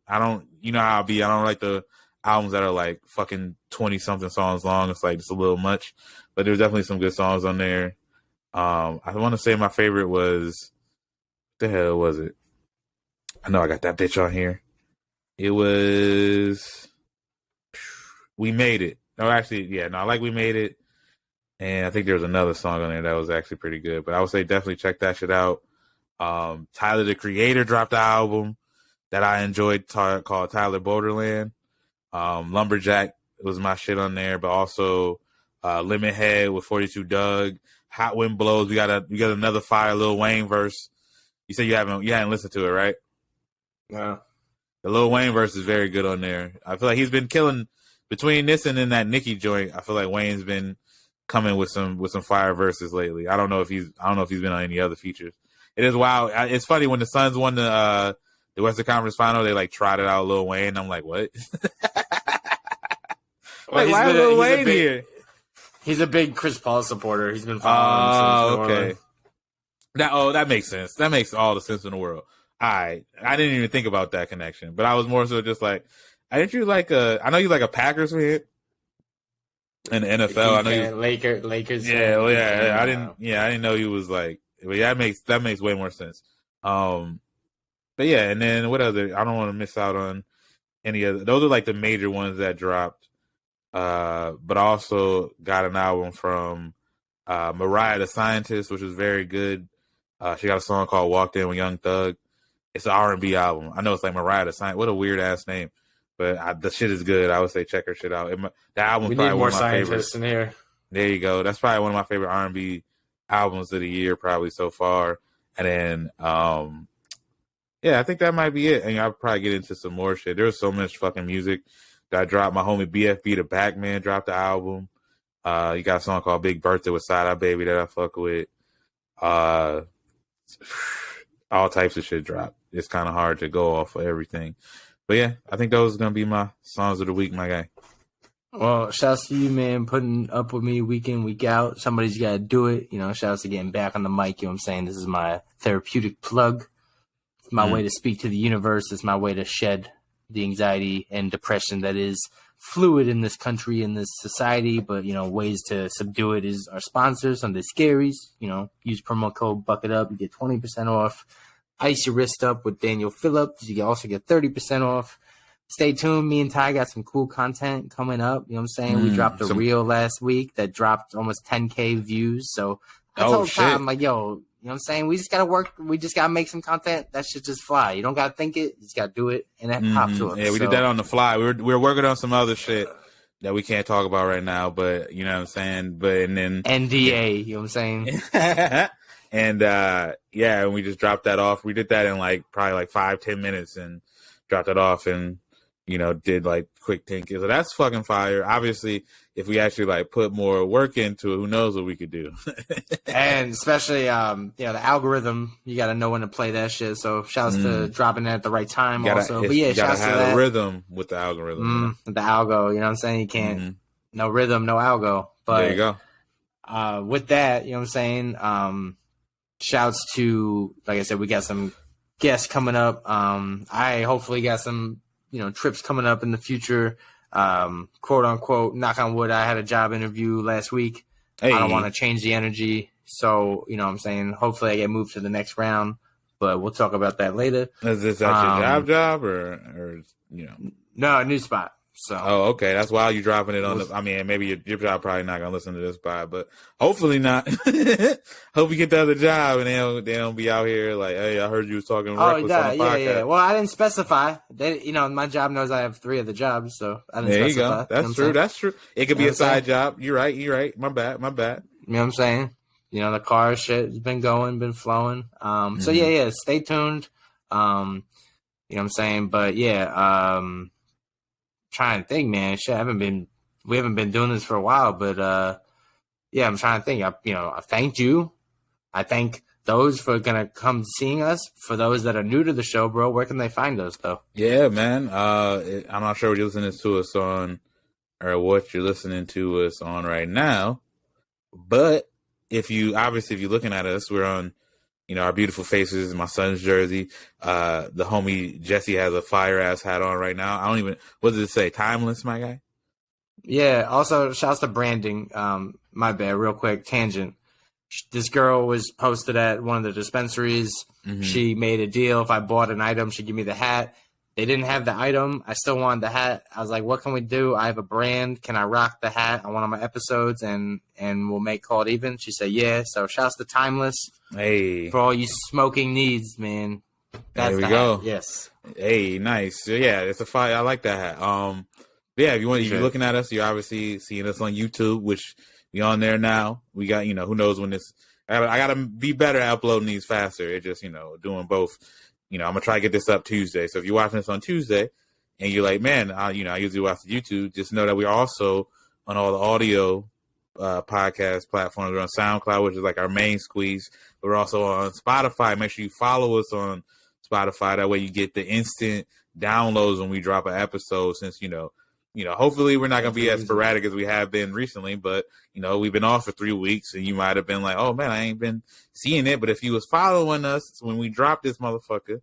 You know how I'll be. I don't like the albums that are like fucking 20 something songs long. It's like, it's a little much, but there's definitely some good songs on there. I want to say my favorite was, what the hell was it? I know I got that bitch on here. It was We Made It. No, actually, yeah, no, I like We Made It. And I think there was another song on there that was actually pretty good. But I would say definitely check that shit out. Tyler, the Creator, dropped the album that I enjoyed called Tyler Borderland. Lumberjack was my shit on there, but also Lemon Head with 42 Doug. Hot Wind Blows. We got another fire Lil Wayne verse. You said you hadn't listened to it, right? No. The Lil Wayne verse is very good on there. I feel like he's been killing between this and then that Nicki joint. I feel like Wayne's been coming with some fire verses lately. I don't know if he's been on any other features. It is wild. It's funny when the Suns won the Western Conference Final, they like trotted out Lil Wayne. I'm like, what? Well, why is Lil Wayne here? He's a big Chris Paul supporter. He's been following him since. Okay. That makes sense. That makes all the sense in the world. I didn't even think about that connection, but I was more so just like, I know you like a Packers fan in the NFL. I know you Lakers. Yeah, well, yeah. I didn't know you was like, but yeah, that makes way more sense. But yeah, and then what other? I don't want to miss out on any other. Those are like the major ones that dropped. But I also got an album from Mariah The Scientist, which is very good. She got a song called "Walked In with Young Thug." It's an R&B album. I know it's like Mariah The Scientist. What a weird ass name, but the shit is good. I would say check her shit out. The album's probably one of my favorites. In here. There you go. That's probably one of my favorite R&B albums of the year, probably so far. And then, yeah, I think that might be it. And I'll probably get into some more shit. There's so much fucking music that I dropped. My homie Bfb Da Packman dropped the album. You got a song called Big Birthday with Side Eye Baby that I fuck with. All types of shit dropped. It's kind of hard to go off of everything. But yeah, I think those are going to be my songs of the week, my guy. Well, shouts to you, man, putting up with me week in, week out. Somebody's got to do it. You know, shouts to getting back on the mic. You know what I'm saying? This is my therapeutic plug. It's my way to speak to the universe. It's my way to shed the anxiety and depression that is fluid in this country, in this society, but, ways to subdue it is our sponsors, Sunday Scaries. Use promo code BUCKETUP. You get 20% off. Ice your wrist up with Daniel Phillips. You can also get 30% off. Stay tuned. Me and Ty got some cool content coming up. You know what I'm saying? We dropped a reel last week that dropped almost 10K views. So I told Ty, I'm like, yo, you know what I'm saying? We just got to work. We just got to make some content. That should just fly. You don't got to think it. You just got to do it. And that popped to us. Yeah, we did that on the fly. We were working on some other shit that we can't talk about right now. But, you know what I'm saying? And then NDA, you know what I'm saying? And, and we just dropped that off. We did that in probably 5-10 minutes and dropped it off and, did quick tinkers. So that's fucking fire. Obviously, if we actually put more work into it, who knows what we could do. And especially, the algorithm, you got to know when to play that shit. So shouts to dropping that at the right time also. But yeah, shouts to that. You got to have a rhythm with the algorithm. The algo, you know what I'm saying? You can't, no rhythm, no algo. But there you go. With that, you know what I'm saying? Shouts to, like I said, we got some guests coming up. I hopefully got some, trips coming up in the future. Quote unquote, knock on wood, I had a job interview last week. Hey. I don't want to change the energy. So, you know what I'm saying? Hopefully I get moved to the next round, but we'll talk about that later. Is this actually job or? No, a new spot. So. Oh, okay. That's why you dropping it on maybe your job probably not gonna listen to this spot, but hopefully not. Hope you get the other job and they don't be out here like, hey, I heard you was talking reckless on the podcast. Yeah. Well, I didn't specify. My job knows I have 3 of the jobs, so I didn't specify. There you go. That's true. It could be a side job. You're right. My bad. You know what I'm saying? The car shit has been going, been flowing. So yeah, stay tuned. You know what I'm saying? But yeah, trying to think, man. Shit, we haven't been doing this for a while, but I'm trying to think. I thanked you. I thank those for gonna come seeing us. For those that are new to the show, bro, where can they find us though? Yeah, man. I'm not sure what you're listening to us on or what you're listening to us on right now, but if you're looking at us, we're on, our beautiful faces, my son's jersey. The homie Jesse has a fire ass hat on right now. What does it say? Timeless, my guy? Yeah. Also, shouts to branding. My bad, real quick tangent. This girl was posted at one of the dispensaries. Mm-hmm. She made a deal. If I bought an item, she'd give me the hat. They didn't have the item. I still wanted the hat. I was like, what can we do? I have a brand. Can I rock the hat on one of my episodes and we'll make Call It Even? She said, yeah. So shouts to Timeless. Hey. For all you smoking needs, man. There we go. Hat. Yes. Hey, nice. So, yeah, it's a fire. I like that hat. If you're looking at us, you're obviously seeing us on YouTube, which we on there now. We got, who knows when this. I got to be better at uploading these faster. It just, doing both. I'm going to try to get this up Tuesday. So if you're watching this on Tuesday and you're like, man, I usually watch the YouTube, just know that we're also on all the audio podcast platforms. We're on SoundCloud, which is our main squeeze. We're also on Spotify. Make sure you follow us on Spotify. That way you get the instant downloads when we drop an episode since, hopefully we're not going to be as sporadic as we have been recently, but, we've been off for 3 weeks and you might have been like, oh man, I ain't been seeing it. But if you was following us when we drop this motherfucker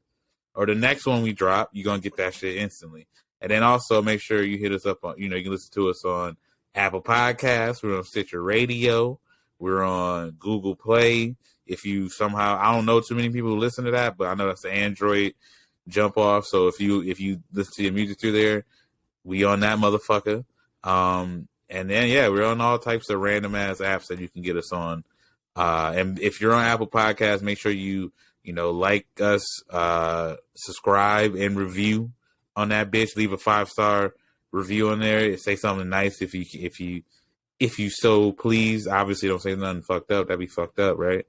or the next one we drop, you're going to get that shit instantly. And then also make sure you hit us up on, you can listen to us on Apple Podcasts. We're on Stitcher Radio. We're on Google Play. If you somehow, I don't know too many people who listen to that, but I know that's the Android jump off. So if you listen to your music through there, we on that motherfucker. And then, we're on all types of random ass apps that you can get us on. And if you're on Apple Podcasts, make sure you like us, subscribe and review on that bitch. Leave a 5-star review on there. Say something nice if you so please. Obviously, don't say nothing fucked up. That'd be fucked up, right?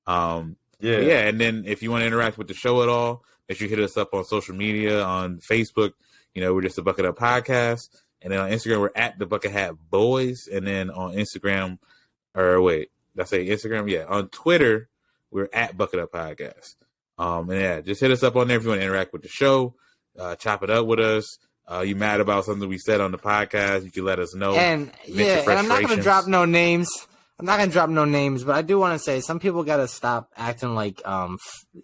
Yeah. And then if you want to interact with the show at all, make sure you hit us up on social media, on Facebook. We're just a Bucket Up Podcast. And then on Instagram, we're at the Bucket Hat Boys. And then on Instagram, did I say Instagram? Yeah. On Twitter, we're at Bucket Up Podcast. Just hit us up on there if you want to interact with the show. Chop it up with us. You mad about something we said on the podcast, you can let us know. And I'm not going to drop no names. But I do want to say some people got to stop acting like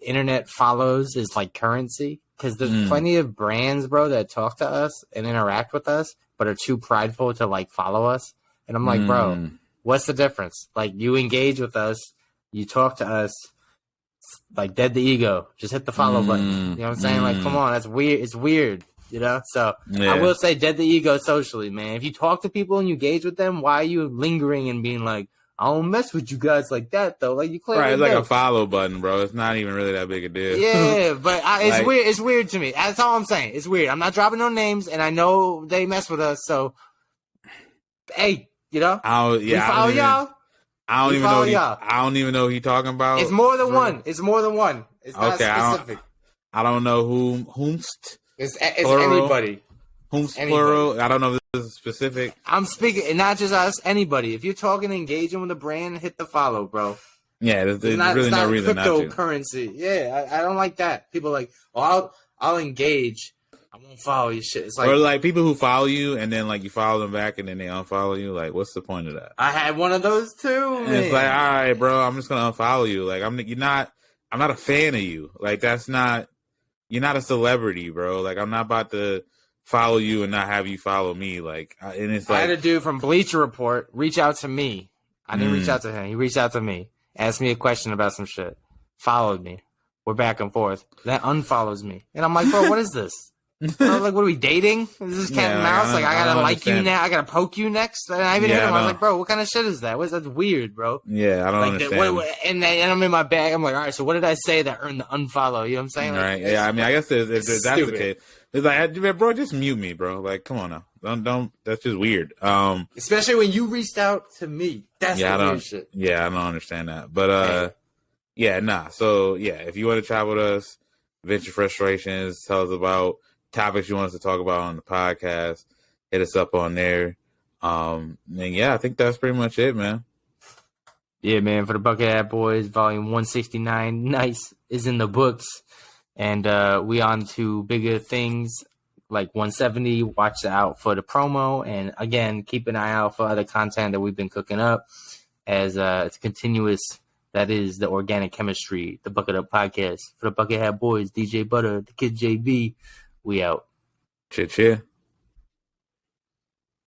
internet follows is like currency. because there's plenty of brands, bro, that talk to us and interact with us, but are too prideful to like follow us. And I'm like, bro, what's the difference? Like, you engage with us, you talk to us, like, dead the ego. Just hit the follow button. You know what I'm saying? Like, come on, that's weird. It's weird, you know? So I will say, dead the ego socially, man. If you talk to people and you engage with them, why are you lingering and being like, I don't mess with you guys like that, though? Like, you clearly right, it's like a follow button, bro. It's not even really that big a deal. Yeah, but it's like, weird. It's weird to me. That's all I'm saying. It's weird. I'm not dropping no names, and I know they mess with us, so, hey, you know? We follow y'all. I don't even know who you talking about. It's more than one. It's more than one. It's not specific. I don't know whomst. It's anybody. Whomst plural. I don't know if this is specific. I'm speaking, and not just us, anybody. If you're talking, engaging with a brand, hit the follow, bro. Yeah, there's really no reason not to. Cryptocurrency. Yeah, I don't like that. People are like, oh, I'll engage. I won't follow your shit. It's like, or like people who follow you and then like you follow them back and then they unfollow you. Like, what's the point of that? I had one of those too. Man. It's like, all right, bro, I'm just gonna unfollow you. Like, I'm not a fan of you. Like, you're not a celebrity, bro. Like, I'm not about to follow you and not have you follow me. Like, and it's like, I had a dude from Bleacher Report reach out to me. I didn't reach out to him. He reached out to me, asked me a question about some shit, followed me. We're back and forth. Then unfollows me, and I'm like, bro, what is this? Like, what are we dating? Is this cat and mouse? Like, I gotta like you now. I gotta poke you next. And I even hit him. I was like, bro, what kind of shit is that? That's weird, bro. Yeah, I don't understand. And I'm in my bag. I'm like, all right, so what did I say that earned the unfollow? You know what I'm saying? Like, right. Yeah. I mean, I guess if that's the case, it's like, bro, just mute me, bro. Like, come on now. Don't. That's just weird. Especially when you reached out to me. That's the weird shit. Yeah, I don't understand that. But yeah, nah. So yeah, if you want to chat with us, vent your frustrations, tell us about topics you want us to talk about on the podcast, hit us up on there. And yeah, I think that's pretty much it, man. Yeah, man, for the Buckethead Boys, volume 169, nice, is in the books. And we on to bigger things like 170. Watch out for the promo. And again, keep an eye out for other content that we've been cooking up as it's continuous. That is the Organic Chemistry, the Bucket Up Podcast. For the Buckethead Boys, DJ Butter, the Kid JB, we out. Cheer.